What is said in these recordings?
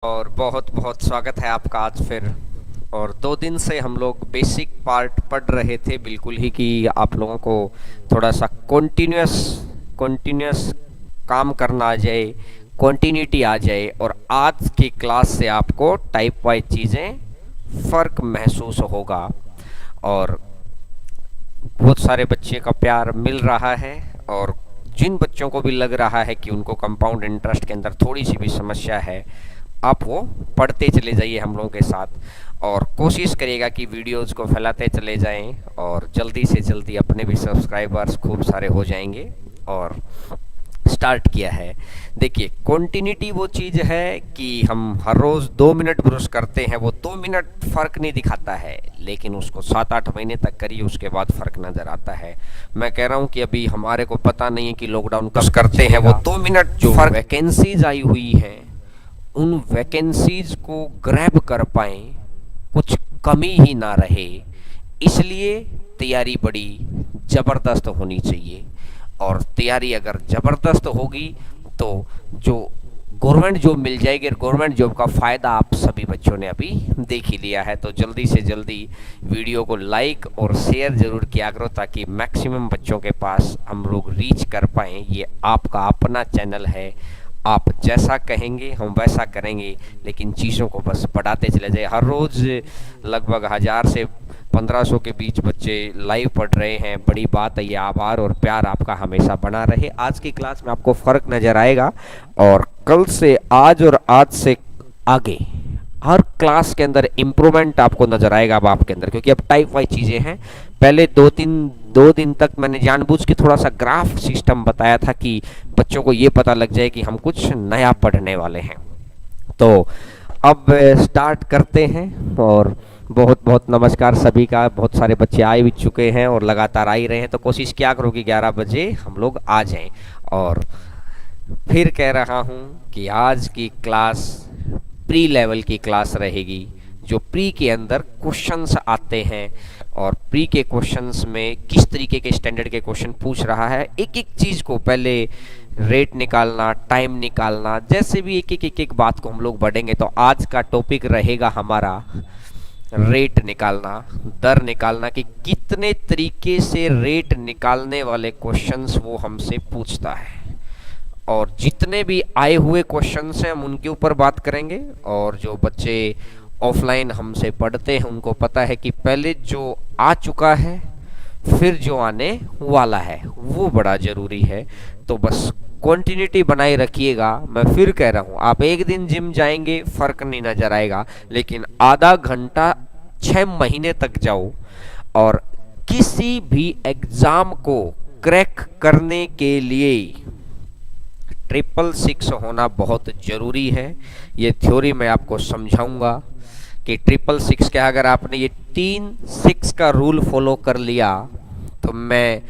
और बहुत बहुत स्वागत है आपका आज फिर। और 2 दिन से हम लोग बेसिक पार्ट पढ़ रहे थे, बिल्कुल ही कि आप लोगों को थोड़ा सा कंटिन्यूस काम करना आ जाए, कंटिन्यूटी आ जाए। और आज की क्लास से आपको टाइप वाइज चीज़ें फ़र्क महसूस होगा। और बहुत सारे बच्चे का प्यार मिल रहा है, और जिन बच्चों को भी लग रहा है कि उनको कंपाउंड इंटरेस्ट के अंदर थोड़ी सी भी समस्या है, आप वो पढ़ते चले जाइए हम लोगों के साथ। और कोशिश करिएगा कि वीडियोज़ को फैलाते चले जाएं, और जल्दी से जल्दी अपने भी सब्सक्राइबर्स खूब सारे हो जाएंगे। और स्टार्ट किया है। देखिए, कॉन्टिन्यूटी वो चीज़ है कि हम हर रोज़ 2 मिनट ब्रश करते हैं, वो 2 मिनट फ़र्क नहीं दिखाता है, लेकिन उसको 7-8 महीने तक करिए, उसके बाद फ़र्क नज़र आता है। मैं कह रहा हूँ कि अभी हमारे को पता नहीं है कि लॉकडाउन कब करते हैं। वो 2 मिनट जो वैकेंसीज आई हुई हैं, उन वैकेंसीज को ग्रैब कर पाएँ, कुछ कमी ही ना रहे, इसलिए तैयारी बड़ी ज़बरदस्त होनी चाहिए। और तैयारी अगर ज़बरदस्त होगी तो जो गवर्नमेंट जॉब मिल जाएगी, और गवर्नमेंट जॉब का फ़ायदा आप सभी बच्चों ने अभी देख ही लिया है। तो जल्दी से जल्दी वीडियो को लाइक और शेयर ज़रूर किया करो, ताकि मैक्सिमम बच्चों के पास हम लोग रीच कर पाएँ। ये आपका अपना चैनल है, आप जैसा कहेंगे हम वैसा करेंगे, लेकिन चीज़ों को बस बढ़ाते चले जाए। हर रोज़ लगभग 1000 से 1500 के बीच बच्चे लाइव पढ़ रहे हैं, बड़ी बात है। ये आभार और प्यार आपका हमेशा बना रहे। आज की क्लास में आपको फ़र्क नज़र आएगा, और कल से आज और आज से आगे हर क्लास के अंदर इम्प्रूवमेंट आपको नज़र आएगा अब आपके अंदर, क्योंकि अब टाइप वाइज चीज़ें हैं। पहले 2 दिन तक मैंने जानबूझ के थोड़ा सा ग्राफ सिस्टम बताया था कि बच्चों को ये पता लग जाए कि हम कुछ नया पढ़ने वाले हैं। तो अब स्टार्ट करते हैं। और बहुत बहुत नमस्कार सभी का। बहुत सारे बच्चे आए भी चुके हैं और लगातार आ ही रहे हैं, तो कोशिश क्या करो कि 11 बजे हम लोग आ जाएं। और फिर कह रहा हूं कि आज की क्लास प्री लेवल की क्लास रहेगी, जो प्री के अंदर क्वेश्चंस आते हैं, और प्री के क्वेश्चंस में किस तरीके के स्टैंडर्ड के क्वेश्चन पूछ रहा है, एक एक चीज़ को पहले रेट निकालना, टाइम निकालना, जैसे भी एक एक बात को हम लोग बढ़ेंगे। तो आज का टॉपिक रहेगा हमारा रेट निकालना, दर निकालना, कि कितने तरीके से रेट निकालने वाले क्वेश्चंस वो हमसे पूछता है। और जितने भी आए हुए क्वेश्चंस हैं हम उनके ऊपर बात करेंगे। और जो बच्चे ऑफलाइन हमसे पढ़ते हैं उनको पता है कि पहले जो आ चुका है, फिर जो आने वाला है, वो बड़ा ज़रूरी है। तो बस कंटिन्यूटी बनाए रखिएगा। मैं फिर कह रहा हूँ, आप एक दिन जिम जाएंगे फ़र्क नहीं नज़र आएगा, लेकिन आधा घंटा 6 महीने तक जाओ, और किसी भी एग्ज़ाम को क्रैक करने के लिए 666 होना बहुत ज़रूरी है। ये थ्योरी मैं आपको समझाऊंगा कि 666 क्या, अगर आपने ये 3-6 का रूल फॉलो कर लिया, तो मैं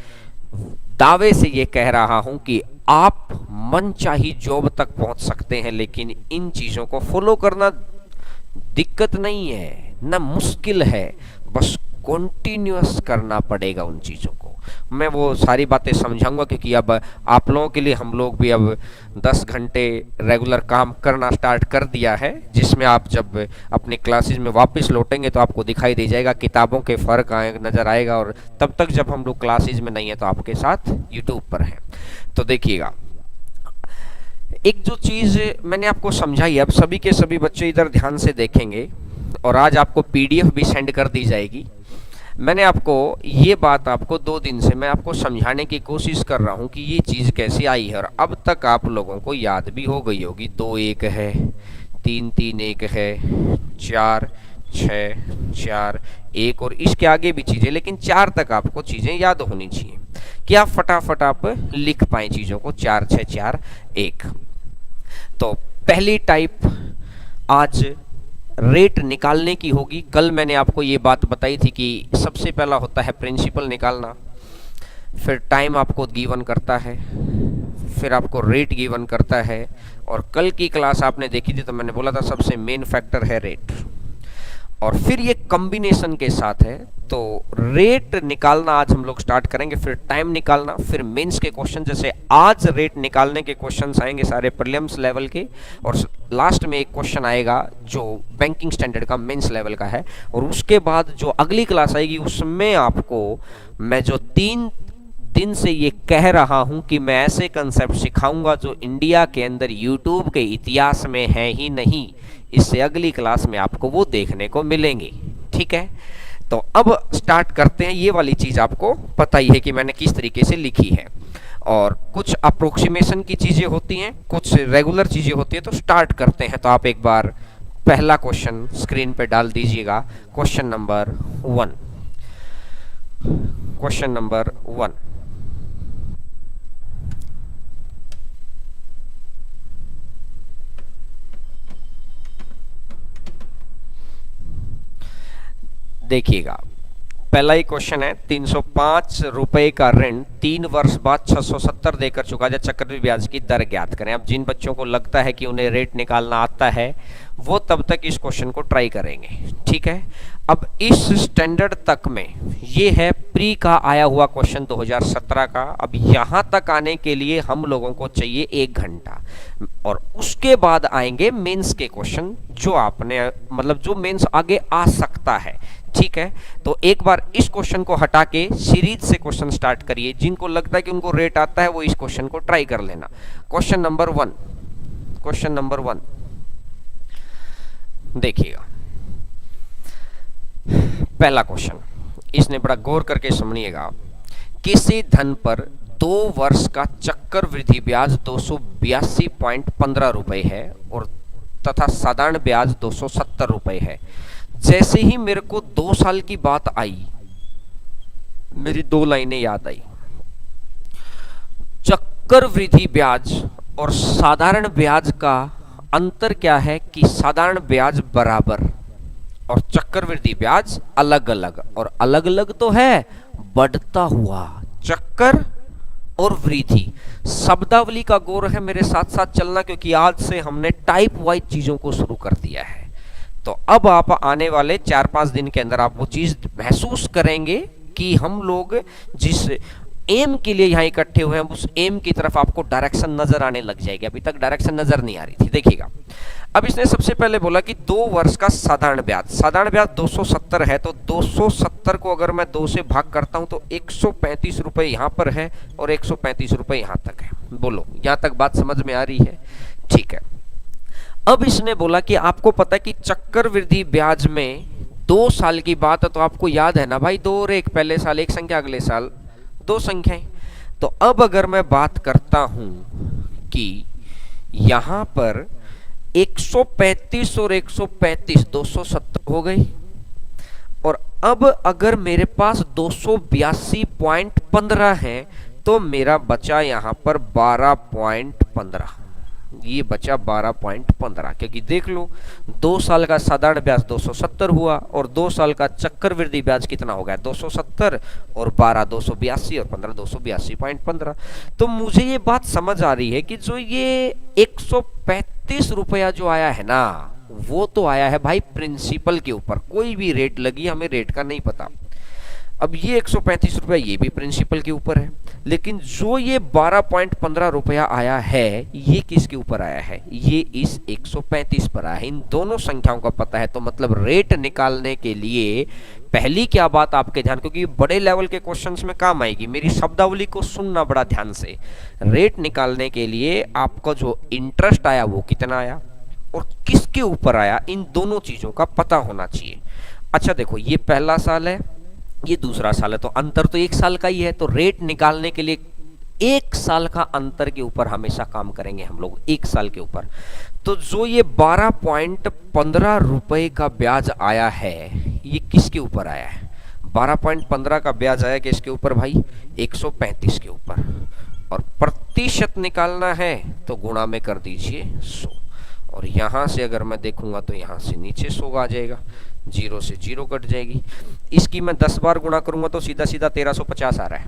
दावे से ये कह रहा हूं कि आप मनचाही जॉब तक पहुंच सकते हैं। लेकिन इन चीज़ों को फॉलो करना दिक्कत नहीं है, ना मुश्किल है, बस कॉन्टिन्यूस करना पड़ेगा उन चीज़ों को। मैं वो सारी बातें समझाऊंगा, क्योंकि अब आप लोगों के लिए हम लोग भी अब 10 घंटे रेगुलर काम करना स्टार्ट कर दिया है, जिसमें आप जब अपनी क्लासेज में वापस लौटेंगे तो आपको दिखाई दे जाएगा, किताबों के फ़र्क नज़र आएगा। और तब तक जब हम लोग क्लासेज में नहीं है तो आपके साथ यूट्यूब पर हैं। तो देखिएगा, एक जो चीज़ मैंने आपको समझाई, अब सभी के सभी बच्चे इधर ध्यान से देखेंगे, और आज आपको पीडीएफ भी सेंड कर दी जाएगी। मैंने आपको ये बात, आपको 2 दिन से मैं आपको समझाने की कोशिश कर रहा हूँ कि ये चीज़ कैसे आई है, और अब तक आप लोगों को याद भी हो गई होगी। 2-1 है, 3-3-1 है, 4-6-4-1, और इसके आगे भी चीज़ें, लेकिन 4 तक आपको चीज़ें याद होनी चाहिए कि आप फटाफट आप लिख पाएँ चीज़ों को। 4-6-4-1। तो पहली टाइप आज रेट निकालने की होगी। कल मैंने आपको ये बात बताई थी कि सबसे पहला होता है प्रिंसिपल निकालना, फिर टाइम आपको गिवन करता है, फिर आपको रेट गिवन करता है। और कल की क्लास आपने देखी थी तो मैंने बोला था सबसे मेन फैक्टर है रेट। और फिर ये कॉम्बिनेशन के साथ है। तो रेट निकालना आज हम लोग स्टार्ट करेंगे, फिर टाइम निकालना, फिर मेंस के क्वेश्चन, जैसे आज रेट निकालने के क्वेश्चंस आएंगे सारे प्रीलिम्स लेवल के, और लास्ट में एक क्वेश्चन आएगा जो बैंकिंग स्टैंडर्ड का मेंस लेवल का है। और उसके बाद जो अगली क्लास आएगी उसमें आपको मैं जो 3 दिन से ये कह रहा हूं कि मैं ऐसे कंसेप्ट सिखाऊंगा जो इंडिया के अंदर यूट्यूब के इतिहास में है ही नहीं, इससे अगली क्लास में आपको वो देखने को मिलेंगे। ठीक है, तो अब स्टार्ट करते हैं। ये वाली चीज़ आपको पता ही है कि मैंने किस तरीके से लिखी है, और कुछ अप्रोक्सीमेशन की चीज़ें होती हैं, कुछ रेगुलर चीज़ें होती हैं। तो स्टार्ट करते हैं। तो आप एक बार पहला क्वेश्चन स्क्रीन पे डाल दीजिएगा, क्वेश्चन नंबर 1। क्वेश्चन नंबर 1, देखिएगा। पहला ही क्वेश्चन है, 305 रुपए का ऋण 3 वर्ष बाद 670 देकर चुका जाए, चक्रवृद्धि ब्याज की दर ज्ञात करें। अब जिन बच्चों को लगता है कि उन्हें रेट निकालना आता है वो तब तक इस क्वेश्चन को ट्राई करेंगे। ठीक है, अब इस स्टैंडर्ड तक में ये है प्री का आया हुआ क्वेश्चन 2017 का। अब यहाँ तक आने के लिए हम लोगों को चाहिए 1 घंटा, और उसके बाद आएंगे मेंस के क्वेश्चन जो आपने मतलब जो मेंस आगे आ सकता है। ठीक है, तो एक बार इस क्वेश्चन को हटा के सीरीज से क्वेश्चन स्टार्ट करिए। जिनको लगता है कि उनको रेट आता है वो इस क्वेश्चन को ट्राई कर लेना। क्वेश्चन नंबर 1, क्वेश्चन नंबर 1 देखिएगा। पहला क्वेश्चन, इसने बड़ा गौर करके सुनिएगा। किसी धन पर 2 वर्ष का चक्रवृद्धि ब्याज 282.15 रुपए है और तथा साधारण ब्याज 270 रुपए है। जैसे ही मेरे को 2 साल की बात आई, मेरी 2 लाइनें याद आई। चक्रवृद्धि ब्याज और साधारण ब्याज का अंतर क्या है कि साधारण ब्याज बराबर और चक्रवृद्धि ब्याज अलग अलग, और अलग अलग तो है बढ़ता हुआ। चक्कर और वृद्धि, शब्दावली का गौर है मेरे साथ साथ चलना, क्योंकि आज से हमने टाइप वाइज चीजों को शुरू कर दिया है। तो अब आप आने वाले 4-5 दिन के अंदर आप वो चीज महसूस करेंगे कि हम लोग जिस एम के लिए यहाँ इकट्ठे हुए हैं उस एम की तरफ आपको डायरेक्शन नजर आने लग जाएगी। अभी तक डायरेक्शन नजर नहीं आ रही थी। देखिएगा, अब इसने सबसे पहले बोला कि 2 वर्ष का साधारण ब्याज 270 है। तो 270 को अगर मैं 2 से भाग करता हूं तो 135 रुपए यहाँ पर है और 135 रुपए यहाँ तक है। बोलो, यहाँ तक बात समझ में आ रही है? ठीक है, अब इसने बोला कि आपको पता है कि चक्रवृद्धि ब्याज में 2 साल की बात है, तो आपको याद है ना भाई, 2 और 1 पहले साल, 1 संख्या अगले साल, 2 संख्याएं। तो अब अगर मैं बात करता हूं कि यहां पर 135 और 135 270 हो गई, और अब अगर मेरे पास 282.15 है तो मेरा बचा यहां पर 12.15। ये बचा 12.15, क्योंकि देख लो 2 साल का साधारण ब्याज 270 हुआ और 2 साल का चक्रवृद्धि ब्याज कितना हो गया 270, और 12 282 और 15 282.15। तो मुझे ये बात समझ आ रही है कि जो ये 135 रुपया जो आया है ना, वो तो आया है भाई प्रिंसिपल के ऊपर। कोई भी रेट लगी, हमें रेट का नहीं पता। अब ये 135 रुपया ये भी प्रिंसिपल के ऊपर है, लेकिन जो ये 12.15 रुपया आया है ये किसके ऊपर आया है? ये इस 135 पर आया है। इन दोनों संख्याओं का पता है, तो मतलब रेट निकालने के लिए पहली क्या बात आपके ध्यान, क्योंकि बड़े लेवल के क्वेश्चंस में काम आएगी, मेरी शब्दावली को सुनना बड़ा ध्यान से। रेट निकालने के लिए आपका जो इंटरेस्ट आया वो कितना आया और किसके ऊपर आया, इन दोनों चीजों का पता होना चाहिए। अच्छा देखो, ये पहला साल है, ये दूसरा साल है, तो अंतर तो 1 साल का ही है। तो रेट निकालने के लिए 1 साल का अंतर के ऊपर हमेशा काम करेंगे हम लोग, 1 साल के ऊपर। तो जो ये 12.15 रुपए का ब्याज आया है ये किसके ऊपर आया है? 12.15 का ब्याज आया किसके ऊपर भाई? 135 के ऊपर। और प्रतिशत निकालना है तो गुणा में कर दीजिए 100, और यहां से अगर मैं देखूंगा तो यहां से नीचे 100 आ जाएगा, 0 से 0 कट जाएगी। इसकी मैं 10 बार गुणा करूंगा तो सीधा सीधा 1350 आ रहा है।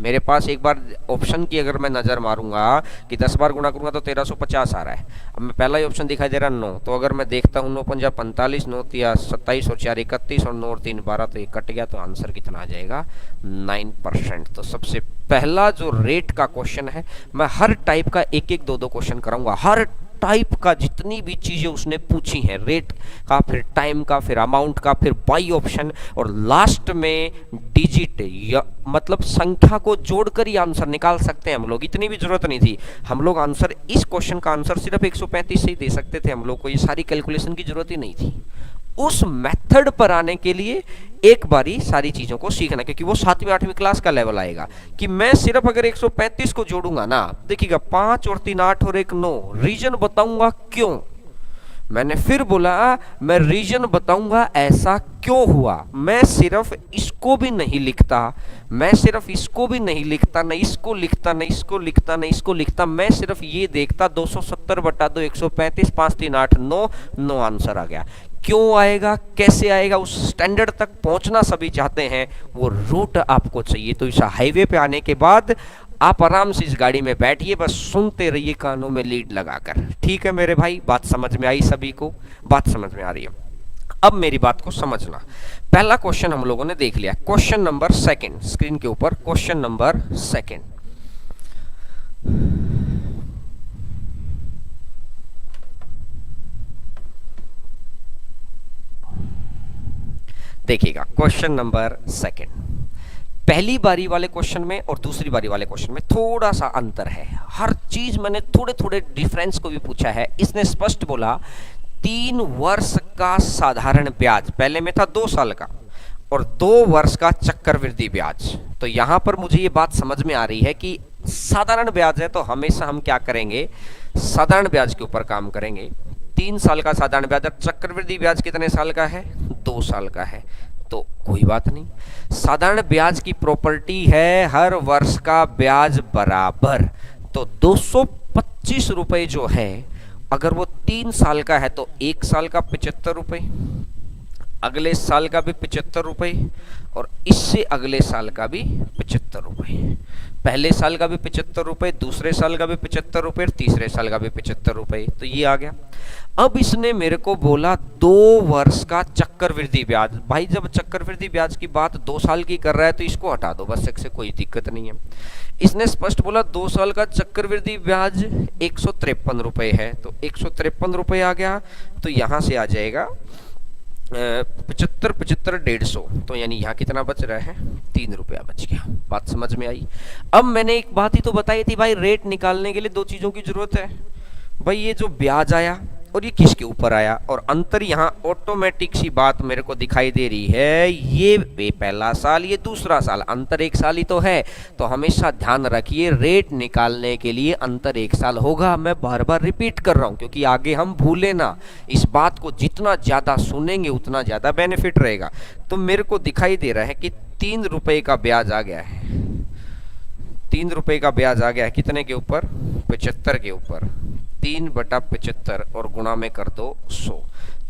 मेरे पास एक बार ऑप्शन की अगर मैं नज़र मारूंगा कि 10 बार गुणा करूंगा तो 1350 आ रहा है। अब मैं पहला ही ऑप्शन दिखाई दे रहा 9, तो अगर मैं देखता हूँ 9 पंजा 45, 9 तिया 27 और 4 31 और 9 और 3 12, तो ये कट गया, तो आंसर कितना आ जाएगा 9%। तो सबसे पहला जो रेट का क्वेश्चन है, मैं हर टाइप का एक एक दो दो क्वेश्चन कराऊंगा, हर टाइप का जितनी भी चीजें उसने पूछी हैं, रेट का, फिर टाइम का, फिर अमाउंट का, फिर बाई ऑप्शन, और लास्ट में डिजिट या मतलब संख्या को जोड़कर ही आंसर निकाल सकते हैं हम लोग। इतनी भी जरूरत नहीं थी, हम लोग आंसर, इस क्वेश्चन का आंसर सिर्फ 135 से ही दे सकते थे, हम लोग को ये सारी कैलकुलेशन की जरूरत ही नहीं थी। उस मेथड पर आने के लिए एक बारी सारी चीजों को सीखना, क्योंकि वो 7वीं 8वीं क्लास का लेवल आएगा कि मैं सिर्फ अगर 135 को जोड़ूंगा ना, देखिएगा 5 और 3 8 और 1 9, रीजन बताऊंगा क्यों। मैंने फिर बोला मैं रीजन बताऊंगा ऐसा क्यों हुआ। मैं सिर्फ इसको भी नहीं लिखता, मैं सिर्फ इसको भी नहीं लिखता, न इसको लिखता, न इसको लिखता, न इसको लिखता, मैं सिर्फ ये देखता 270 बटा 2 135, 5 3 8 9, 9 आंसर आ गया। क्यों आएगा, कैसे आएगा, उस स्टैंडर्ड तक पहुंचना सभी चाहते हैं, वो रूट आपको चाहिए। तो इस हाईवे पे आने के बाद आप आराम से इस गाड़ी में बैठिए, बस सुनते रहिए कानों में लीड लगाकर। ठीक है मेरे भाई, बात समझ में आई? सभी को बात समझ में आ रही है? अब मेरी बात को समझना। पहला क्वेश्चन हम लोगों ने देख लिया, क्वेश्चन नंबर 2, स्क्रीन के ऊपर क्वेश्चन नंबर 2। देखिएगा क्वेश्चन नंबर 2, पहली बारी वाले क्वेश्चन में और दूसरी बारी वाले क्वेश्चन में थोड़ा सा अंतर है। हर चीज मैंने थोड़े थोड़े डिफरेंस को भी पूछा है। इसने स्पष्ट बोला 3 वर्ष का साधारण ब्याज, पहले में था 2 साल का, और 2 वर्ष का चक्रवृद्धि ब्याज। तो यहां पर मुझे ये बात समझ में आ रही है कि साधारण ब्याज है तो हमेशा हम क्या करेंगे, साधारण ब्याज के ऊपर काम करेंगे। 3 साल का साधारण ब्याज, और चक्रवृद्धि ब्याज कितने साल का है, 2 साल का है, तो कोई बात नहीं। साधारण ब्याज की प्रॉपर्टी है हर वर्ष का ब्याज बराबर, तो 225 रुपए जो है, अगर वो 3 साल का है तो 1 साल का 75 रुपए, अगले साल का भी 75 रुपए, और इससे अगले साल का भी 75 रुपए। पहले साल का भी 75 रुपए, दूसरे साल का भी 75 रुपए, तीसरे साल का भी 75 रुपए। तो ये आ गया। अब इसने मेरे को बोला 2 वर्ष का चक्रवृद्धि ब्याज। भाई जब चक्रवृद्धि ब्याज की बात 2 साल की कर रहा है तो इसको हटा दो, बस इससे कोई दिक्कत नहीं है। इसने स्पष्ट बोला 2 साल का चक्रवृद्धि ब्याज 153 रुपए है, तो 153 रुपए आ गया। तो यहां से आ जाएगा 75 75 150, तो यानी यहाँ कितना बच रहा है, 3 रुपया बच गया। बात समझ में आई? अब मैंने एक बात ही तो बताई थी भाई, रेट निकालने के लिए 2 चीजों की जरूरत है। भाई ये जो ब्याज आया और ये किसके ऊपर आया, और अंतर यहाँ ऑटोमेटिक सी बात मेरे को दिखाई दे रही है, ये पहला साल, ये दूसरा साल, अंतर 1 साल ही तो है। तो हमेशा ध्यान रखिए रेट निकालने के लिए अंतर 1 साल होगा। मैं बार बार रिपीट कर रहा हूँ क्योंकि आगे हम भूले ना, इस बात को जितना ज्यादा सुनेंगे उतना ज्यादा बेनिफिट रहेगा। तो मेरे को दिखाई दे रहा है कि 3 रुपए का ब्याज आ गया है, 3 रुपए का ब्याज आ गया है, कितने के ऊपर, 75 के ऊपर। 3 बटा 75 और गुणा में कर दो 100,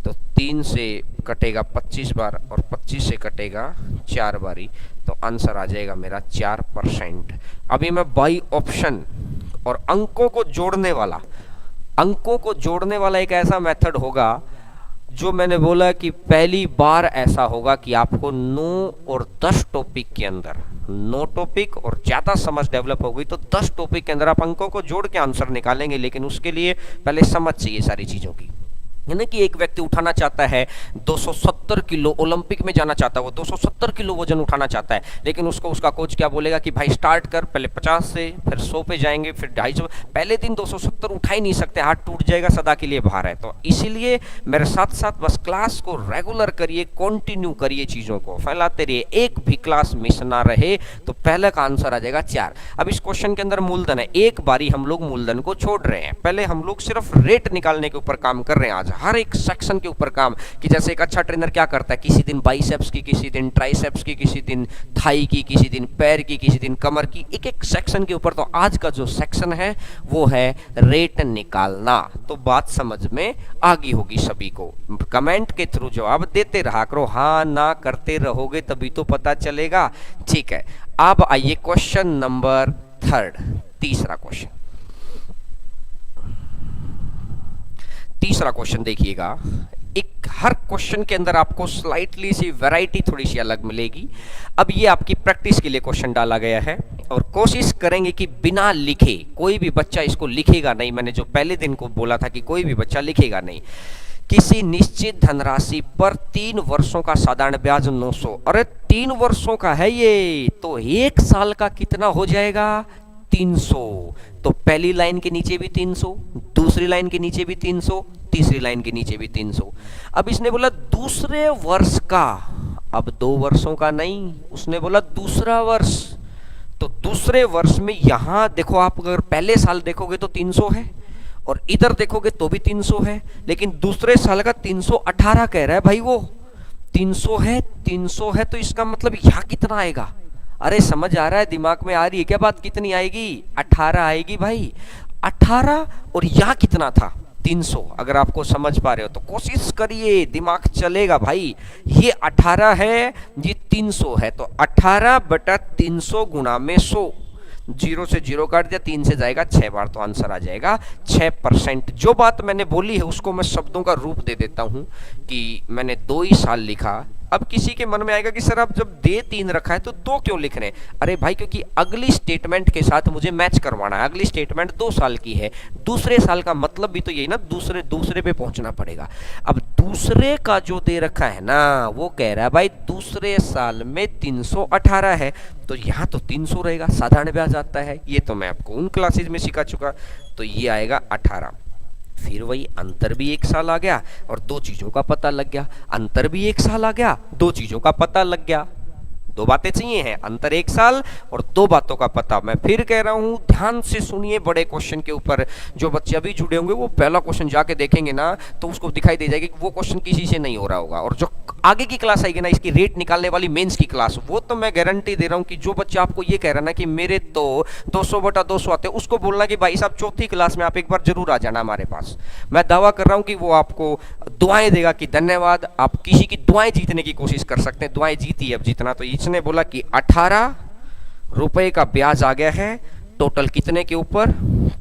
तो 3 से कटेगा 25 बार और 25 से कटेगा 4 बारी, तो आंसर आ जाएगा मेरा 4%। अभी मैं बाई ऑप्शन और अंकों को जोड़ने वाला एक ऐसा मेथड होगा जो मैंने बोला कि पहली बार ऐसा होगा कि आपको 9 और 10 टॉपिक के अंदर, 9 टॉपिक और ज्यादा समझ डेवलप हो गई तो 10 टॉपिक के अंदर आप अंकों को जोड़ के आंसर निकालेंगे। लेकिन उसके लिए पहले समझ चाहिए सारी चीजों की। यानी कि एक व्यक्ति उठाना चाहता है 270 किलो, ओलंपिक में जाना चाहता है, वो 270 किलो वजन उठाना चाहता है, लेकिन उसको उसका कोच क्या बोलेगा कि भाई स्टार्ट कर, पहले 50 से, फिर 100 पे जाएंगे, फिर 250। पहले दिन 270 उठा ही नहीं सकते, हाथ टूट जाएगा, सदा के लिए बाहर है। तो इसीलिए मेरे साथ साथ बस क्लास को रेगुलर करिए, कंटिन्यू करिए, चीजों को फैलाते रहिए, एक भी क्लास मिस ना रहे। तो पहले का आंसर आ जाएगा 4। अब इस क्वेश्चन के अंदर मूलधन है, एक बारी हम लोग मूलधन को छोड़ रहे हैं, पहले हम लोग सिर्फ रेट निकालने के ऊपर काम कर रहे हैं आज, हर एक सेक्शन के ऊपर काम, कि जैसे एक अच्छा ट्रेनर क्या क्या करता है, किसी दिन बाइसेप्स की, किसी दिन ट्राइसेप्स की, किसी दिन थाई की, किसी दिन पैर की, किसी दिन कमर की, एक एक सेक्शन के ऊपर। तो आज का जो सेक्शन है वो है रेट निकालना। तो बात समझ में आ गई होगी सभी को। कमेंट के थ्रू जवाब देते रहा करो, हाँ ना करते रहोगे तभी तो पता चलेगा। ठीक है, अब आइए क्वेश्चन नंबर 3, तीसरा क्वेश्चन। तीसरा क्वेश्चन देखिएगा, एक हर क्वेश्चन के अंदर आपको स्लाइटली सी वैरायटी थोड़ी सी अलग मिलेगी। अब ये आपकी प्रैक्टिस के लिए क्वेश्चन डाला गया है और कोशिश करेंगे कि बिना लिखे, कोई भी बच्चा इसको लिखेगा नहीं। मैंने जो पहले दिन को बोला था कि कोई भी बच्चा लिखेगा नहीं। किसी निश्चित धनराशि पर 3 वर्षों का साधारण ब्याज 900। अरे 3 वर्षों का है ये, तो 1 साल का कितना हो जाएगा, 300। तो पहली लाइन के नीचे भी 300, दूसरी लाइन के नीचे भी 300, तीसरी लाइन के नीचे भी 300। अब इसने बोला दूसरे वर्ष का, अब 2 वर्षों का नहीं, उसने बोला दूसरा वर्ष। तो दूसरे वर्ष में यहां देखो, आप अगर पहले साल देखोगे तो 300 है और इधर देखोगे तो भी 300 है, लेकिन दूसरे साल का 318 कह रहा है भाई। वो 300 है, 300 है, तो इसका मतलब यहां कितना आएगा। अरे समझ आ रहा है, दिमाग में आ रही है क्या बात, कितनी आएगी, 18 आएगी भाई। 18 और यहाँ कितना था, 300। अगर आपको समझ पा रहे हो तो कोशिश करिए, दिमाग चलेगा भाई। ये 18 है, ये 300 है, तो 18/300 गुणा में 100। 0 से 0 काट दिया, 3 से जाएगा 6 बार, तो आंसर आ जाएगा 6%। जो बात मैंने बोली है उसको मैं शब्दों का रूप दे देता हूं कि मैंने 2 ही साल लिखा। अब किसी के मन में आएगा कि सर आप जब दे 3 रखा है तो 2 क्यों लिख रहे हैं। अरे भाई क्योंकि अगली स्टेटमेंट के साथ मुझे मैच करवाना है। अगली स्टेटमेंट 2 साल की है, दूसरे साल का मतलब भी तो यही ना, दूसरे पे पहुंचना पड़ेगा। अब दूसरे का जो दे रखा है ना, वो कह रहा है भाई दूसरे साल में 318 है, तो यहाँ तो 300 रहेगा, साधारण ब्याज आता है। ये तो मैं आपको उन क्लासेज में सिखा चुका। तो ये आएगा 18। फिर वही अंतर भी 1 साल आ गया और 2 चीजों का पता लग गया। अंतर भी 1 साल आ गया, 2 चीजों का पता लग गया। 2 बातें चाहिए हैं, अंतर 1 साल और 2 बातों का पता। मैं फिर कह रहा हूं, ध्यान से सुनिए बड़े क्वेश्चन के ऊपर। जो बच्चे अभी जुड़े होंगे वो पहला क्वेश्चन जाके देखेंगे ना, तो उसको दिखाई दे जाएगा कि वो क्वेश्चन किसी से नहीं हो रहा होगा। और जो आगे की क्लास आएगी ना, इसकी रेट निकालने वाली मेंस की क्लास, वो तो मैं गारंटी दे रहा हूं कि जो बच्चे आपको ये कह रहा ना कि मेरे तो 200/200 आते, उसको बोलना कि भाई साहब 4थी क्लास में आप एक बार जरूर आ जाना हमारे पास। मैं दावा कर रहा हूं कि वो आपको दुआएं देगा कि धन्यवाद, आप किसी की दुआएं जीतने की कोशिश कर सकते हैं। दुआएं जीती अब जीतना। तो इसने बोला कि 18 रुपए का ब्याज आ गया है, टोटल कितने के ऊपर,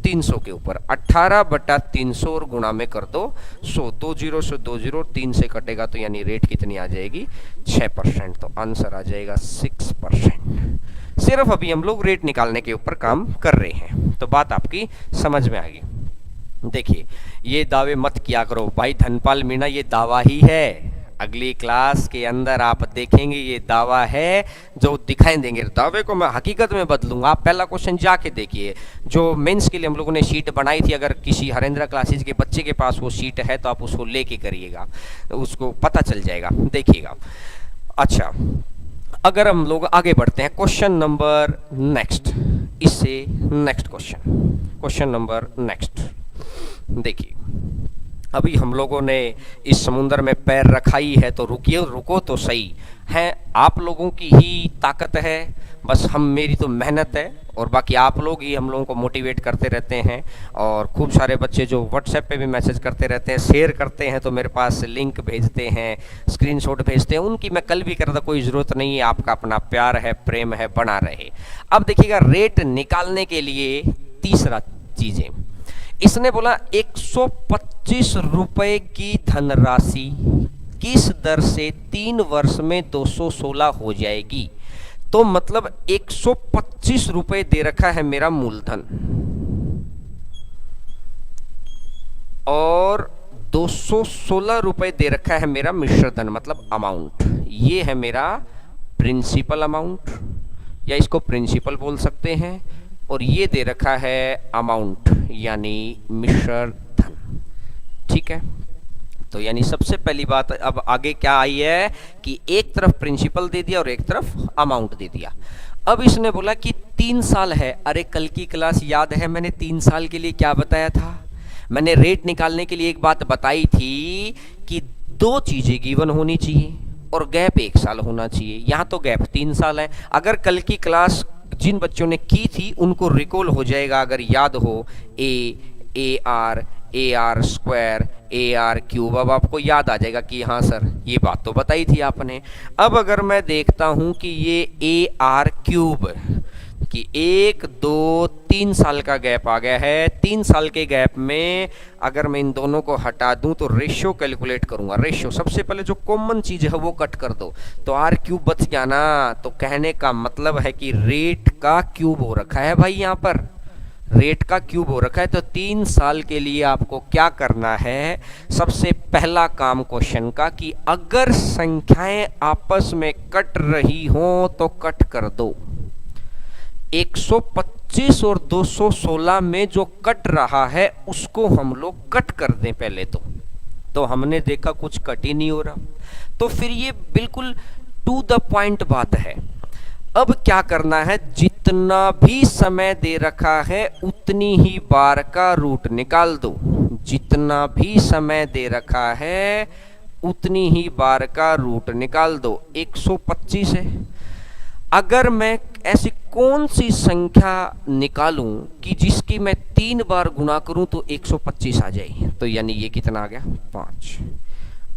300 के ऊपर। 18/300 और गुणा में कर दो 100, 2 0 से 2 0, 3 से कटेगा तो यानी रेट कितनी आ जाएगी, 6%। तो आंसर आ जाएगा 6%। सिर्फ अभी हम लोग रेट निकालने के ऊपर काम कर रहे हैं, तो बात आपकी समझ में आ गई। देखिए, ये दावे मत किया करो भाई धनपाल मीणा, ये दावा ही है। अगली क्लास के अंदर आप देखेंगे ये दावा है, जो दिखाई देंगे। दावे को मैं हकीकत में बदलूंगा। आप पहला क्वेश्चन जाके देखिए, जो मेंस के लिए हम लोगों ने शीट बनाई थी। अगर किसी हरेंद्र क्लासेज के बच्चे के पास वो शीट है तो आप उसको लेके करिएगा, उसको पता चल जाएगा, देखिएगा। अच्छा, अगर हम लोग आगे बढ़ते हैं, क्वेश्चन नंबर नेक्स्ट, इससे नेक्स्ट क्वेश्चन नंबर नेक्स्ट। देखिए, अभी हम लोगों ने इस समुद्र में पैर रखा ही है, तो रुको तो सही है। आप लोगों की ही ताकत है, बस मेरी तो मेहनत है, और बाकी आप लोग ही हम लोगों को मोटिवेट करते रहते हैं। और खूब सारे बच्चे जो व्हाट्सएप पे भी मैसेज करते रहते हैं, शेयर करते हैं, तो मेरे पास लिंक भेजते हैं, स्क्रीनशॉट भेजते हैं। उनकी मैं कल भी कर रहा था, कोई ज़रूरत नहीं है, आपका अपना प्यार है, प्रेम है, बना रहे। अब देखिएगा, रेट निकालने के लिए तीसरा चीज़ें इसने बोला 125 रुपए की धनराशि किस दर से 3 वर्ष में 216 हो जाएगी। तो मतलब 125 रुपए दे रखा है मेरा मूलधन और 216 रुपए दे रखा है मेरा मिश्र धन, मतलब अमाउंट। ये है मेरा प्रिंसिपल अमाउंट, या इसको प्रिंसिपल बोल सकते हैं, और ये दे रखा है अमाउंट यानी मिश्र धन। ठीक है, तो यानी सबसे पहली बात अब आगे क्या आई है कि एक तरफ प्रिंसिपल दे दिया और एक तरफ अमाउंट दे दिया। अब इसने बोला कि 3 साल है। अरे कल की क्लास याद है, मैंने 3 साल के लिए क्या बताया था? मैंने रेट निकालने के लिए एक बात बताई थी कि दो चीजें गिवन होनी चाहिए और गैप 1 साल होना चाहिए। यहाँ तो गैप 3 साल है। अगर कल की क्लास जिन बच्चों ने की थी उनको रिकॉल हो जाएगा, अगर याद हो, A R square, A R cube, अब आपको याद आ जाएगा कि हाँ सर ये बात तो बताई थी आपने। अब अगर मैं देखता हूँ कि ये ए आर क्यूब कि 1 2 3 साल का गैप आ गया है, 3 साल के गैप में अगर मैं इन दोनों को हटा दूं तो रेशियो कैलकुलेट करूंगा। रेशियो सबसे पहले जो कॉमन चीज है वो कट कर दो, तो आर क्यूब बच गया ना। तो कहने का मतलब है कि रेट का क्यूब हो रखा है भाई, यहाँ पर रेट का क्यूब हो रखा है। तो 3 साल के लिए आपको क्या करना है, सबसे पहला काम क्वेश्चन का कि अगर संख्याएं आपस में कट रही हो तो कट कर दो। 125 और 216 में जो कट रहा है उसको हम लोग कट कर दें पहले तो हमने देखा कुछ कट ही नहीं हो रहा, तो फिर ये बिल्कुल टू द पॉइंट बात है। अब क्या करना है, जितना भी समय दे रखा है उतनी ही बार का रूट निकाल दो। जितना भी समय दे रखा है उतनी ही बार का रूट निकाल दो। 125 है, अगर मैं ऐसी कौन सी संख्या निकालूं कि जिसकी मैं 3 बार गुणा करूं तो 125 आ जाए, तो यानी ये कितना आ गया 5।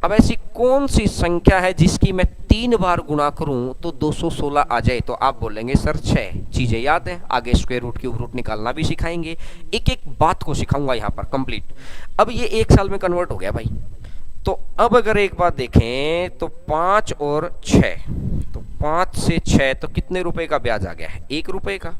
अब ऐसी कौन सी संख्या है जिसकी मैं 3 बार गुणा करूं तो 216 आ जाए, तो आप बोलेंगे सर 6 चीजें याद है, आगे स्क्वायर रूट क्यूब रूट निकालना भी सिखाएंगे, एक एक बात को सिखाऊंगा यहाँ पर कंप्लीट। अब ये 1 साल में कन्वर्ट हो गया भाई। तो अब अगर एक बात देखें तो 5 और 6, तो 5 से 6 तो कितने रुपए का ब्याज आ गया है, 1 रुपए का।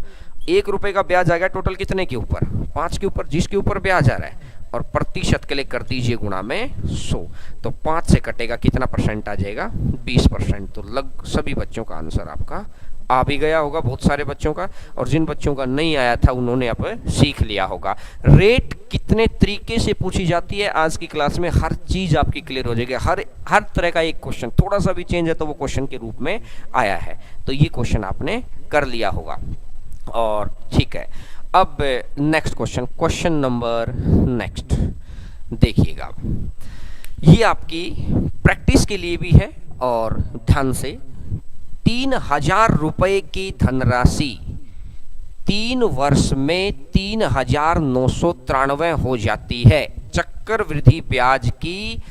1 रुपए का ब्याज आ गया टोटल कितने के ऊपर, 5 के ऊपर, जिसके ऊपर ब्याज आ रहा है। और प्रतिशत के लिए कर दीजिए गुणा में 100, तो 5 से कटेगा कितना परसेंट आ जाएगा, 20%। तो लग सभी बच्चों का आंसर आपका आ भी गया होगा, बहुत सारे बच्चों का, और जिन बच्चों का नहीं आया था उन्होंने अब सीख लिया होगा। रेट कितने तरीके से पूछी जाती है आज की क्लास में, हर चीज आपकी क्लियर हो जाएगी। हर तरह का एक क्वेश्चन थोड़ा सा भी चेंज है तो वो क्वेश्चन के रूप में आया है, तो ये क्वेश्चन आपने कर लिया होगा। और ठीक है, अब next question, question number next देखिएगा, ये आपकी प्रैक्टिस के लिए भी है और ध्यान से। 3000 रुपए की धनराशि 3 वर्ष में 3993 हो जाती है, चक्रवृद्धि ब्याज की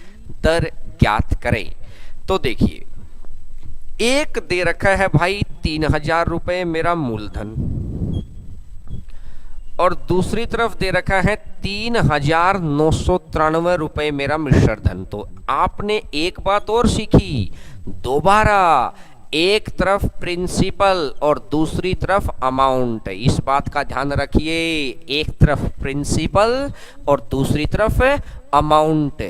दर ज्ञात करें। तो देखिए, एक दे रखा है भाई 3000 रुपए मेरा मूलधन, और दूसरी तरफ दे रखा है 3993 रुपए मेरा मिश्र धन। तो आपने एक बात और सीखी दोबारा, एक तरफ प्रिंसिपल और दूसरी तरफ अमाउंट, इस बात का ध्यान रखिए, एक तरफ प्रिंसिपल और दूसरी तरफ अमाउंट।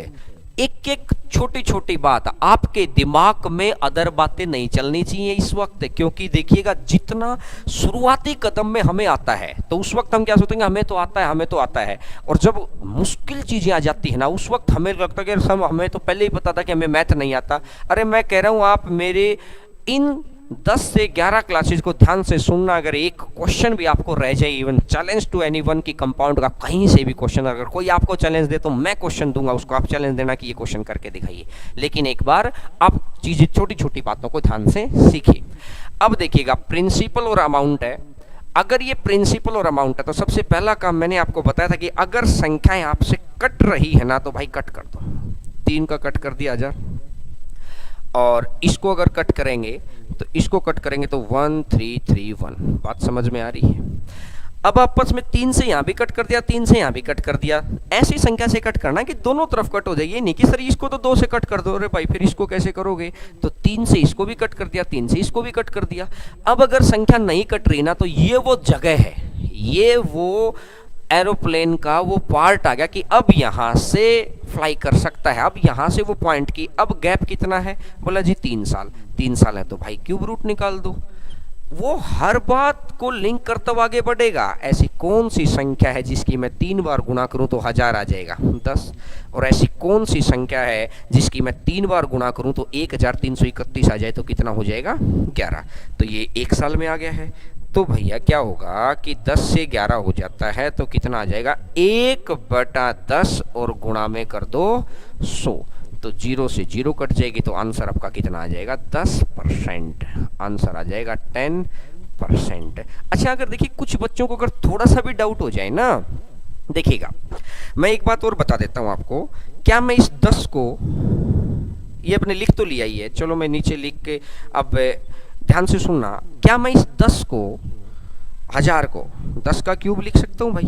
एक एक छोटी छोटी बात, आपके दिमाग में अदर बातें नहीं चलनी चाहिए इस वक्त, क्योंकि देखिएगा जितना शुरुआती कदम में हमें आता है तो उस वक्त हम क्या सोचेंगे, हमें तो आता है, हमें तो आता है। और जब मुश्किल चीजें आ जाती है ना, उस वक्त हमें लगता है कि सब हमें तो पहले ही पता था कि हमें मैथ नहीं आता। अरे मैं कह रहा हूं आप मेरे इन 10 से 11 क्लासेस को ध्यान से सुनना, अगर एक क्वेश्चन भी आपको रह जाए, इवन चैलेंज टू एनीवन की कंपाउंड का कहीं से भी क्वेश्चन अगर कोई आपको चैलेंज दे तो मैं क्वेश्चन दूंगा उसको, आप चैलेंज देना कि ये क्वेश्चन करके दिखाइए। लेकिन एक बार आप चीजें छोटी छोटी बातों को ध्यान से सीखिए। अब देखिएगा, प्रिंसिपल और अमाउंट है। अगर ये प्रिंसिपल और अमाउंट है तो सबसे पहला काम मैंने आपको बताया था कि अगर संख्याएं आपसे कट रही है ना तो भाई कट कर दो। 3 का कट कर दिया 1000, और इसको अगर कट करेंगे तो इसको कट करेंगे तो 1331। बात समझ में आ रही है? अब आपस में 3 से यहां भी कट कर दिया, 3 से यहां भी कट कर दिया। ऐसी संख्या से कट करना कि दोनों तरफ कट हो जाएगी, नहीं कि सर इसको तो 2 से कट कर दो। अरे भाई फिर इसको कैसे करोगे, तो 3 से इसको भी कट कर दिया, 3 से इसको भी कट कर दिया। अब अगर संख्या नहीं कट रही ना तो ये वो जगह है, ये वो एरोप्लेन का वो पार्ट आ गया कि अब यहां से फ्लाई कर सकता है। अब यहां से वो पॉइंट की अब गैप कितना है, बोला जी 3 साल। 3 साल है तो भाई क्यूब रूट निकाल दो। वो हर बात को लिंक करता हुआ आगे बढ़ेगा। ऐसी कौन सी संख्या है जिसकी मैं 3 बार गुणा करूं तो 1000 आ जाएगा, 10। और ऐसी कौन सी संख्या है जिसकी मैं 3 बार गुणा करूं तो 1331 आ जाए, तो कितना हो जाएगा 11। तो ये 1 साल में आ गया है। तो भैया क्या होगा कि 10 से 11 हो जाता है तो कितना आ जाएगा, 1/10 और गुणा में कर दो 100। तो 0 से 0 कट जाएगी, तो आंसर आपका कितना आ जाएगा? 10%। आंसर आ जाएगा 10%। अच्छा, अगर देखिए कुछ बच्चों को अगर थोड़ा सा भी डाउट हो जाए ना, देखिएगा मैं एक बात और बता देता हूं आपको। क्या मैं इस 10 को, ये अपने लिख तो लिया ही है, चलो मैं नीचे लिख के, अब ध्यान से सुनना, क्या मैं इस 10 को, 1000 को 10 का क्यूब लिख सकता हूं भाई?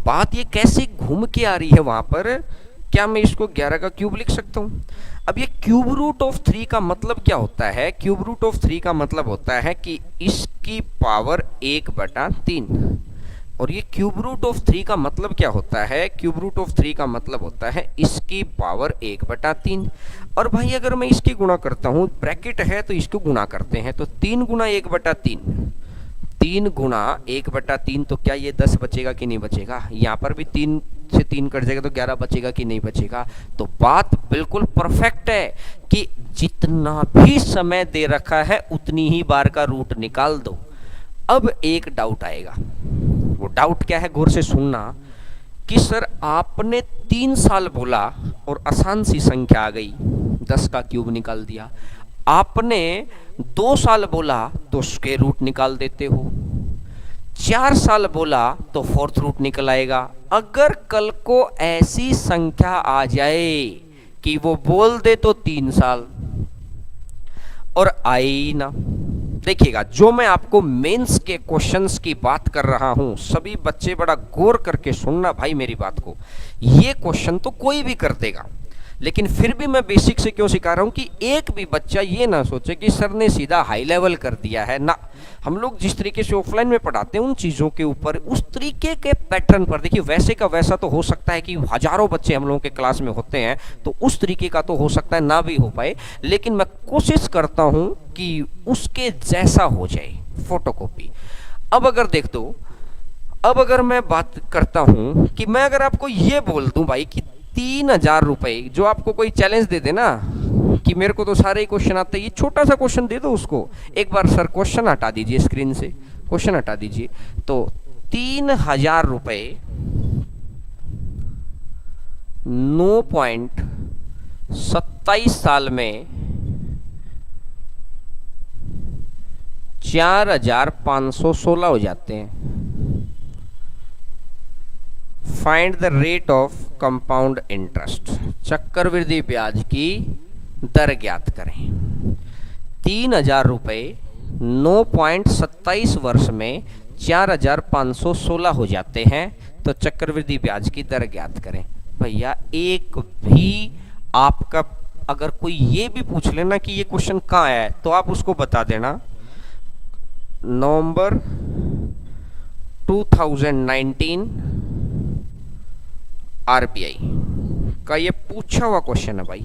बात ये कैसे घूम के आ रही है वहां पर, क्या मैं इसको 11 का क्यूब लिख सकता हूं? अब ये क्यूब रूट ऑफ 3 का मतलब क्या होता है? क्यूब रूट ऑफ 3 का मतलब होता है कि इसकी पावर 1/3। और ये क्यूब रूट ऑफ 3 का मतलब क्या होता है? क्यूब रूट ऑफ 3 का मतलब होता है इसकी पावर 1/3। और भाई अगर मैं इसकी गुणा करता हूं, ब्रैकेट है तो इसको गुणा करते हैं, तो 3 गुना 1/3, 3 गुना 1/3, तो क्या ये 10 बचेगा कि नहीं बचेगा? यहाँ पर भी 3 से 3 कट जाएगा तो 11 बचेगा कि नहीं बचेगा? तो बात बिल्कुल परफेक्ट है कि जितना भी समय दे रखा है उतनी ही बार का रूट निकाल दो। अब एक डाउट आएगा, वो डाउट क्या है, गौर से सुनना, कि सर आपने 3 साल बोला और आसान सी संख्या आ गई, 10 का क्यूब निकाल दिया। आपने 2 साल बोला तो स्क्वायर रूट निकाल देते हो, 4 साल बोला तो फोर्थ रूट निकल आएगा। अगर कल को ऐसी संख्या आ जाए कि वो बोल दे तो 3 साल और आए ही ना, देखिएगा जो मैं आपको मेंस के क्वेश्चंस की बात कर रहा हूं, सभी बच्चे बड़ा गौर करके सुनना भाई मेरी बात को। ये क्वेश्चन तो कोई भी कर देगा, लेकिन फिर भी मैं बेसिक से क्यों सिखा रहा हूं कि एक भी बच्चा ये ना सोचे कि सर ने सीधा हाई लेवल कर दिया है ना। हम लोग जिस तरीके से ऑफलाइन में पढ़ाते हैं उन चीज़ों के ऊपर, उस तरीके के पैटर्न पर, देखिए वैसे का वैसा तो हो सकता है कि हजारों बच्चे हम लोगों के क्लास में होते हैं, तो उस तरीके का तो हो सकता है ना भी हो पाए, लेकिन मैं कोशिश करता हूं कि उसके जैसा हो जाए फोटोकॉपी। अब अगर देख दो, अब अगर मैं बात करता हूं कि मैं अगर आपको ये बोल दूं भाई कि 3000 रुपए, जो आपको कोई चैलेंज दे देना कि मेरे को तो सारे ही क्वेश्चन आते हैं, ये छोटा सा क्वेश्चन दे दो उसको। एक बार सर क्वेश्चन हटा दीजिए स्क्रीन से, क्वेश्चन हटा दीजिए। तो 3000 रुपए 9.27 साल में 4516 हो जाते हैं। Find the rate of compound interest, चक्रवृद्धि ब्याज की दर ज्ञात करें। 3000 रुपए 9.27 वर्ष में 4516 हो जाते हैं, तो चक्रवृद्धि ब्याज की दर ज्ञात करें। भैया एक भी आपका अगर कोई ये भी पूछ लेना कि ये क्वेश्चन कहाँ है, तो आप उसको बता देना नवंबर 2019 आरबीआई का ये पूछा हुआ क्वेश्चन है भाई।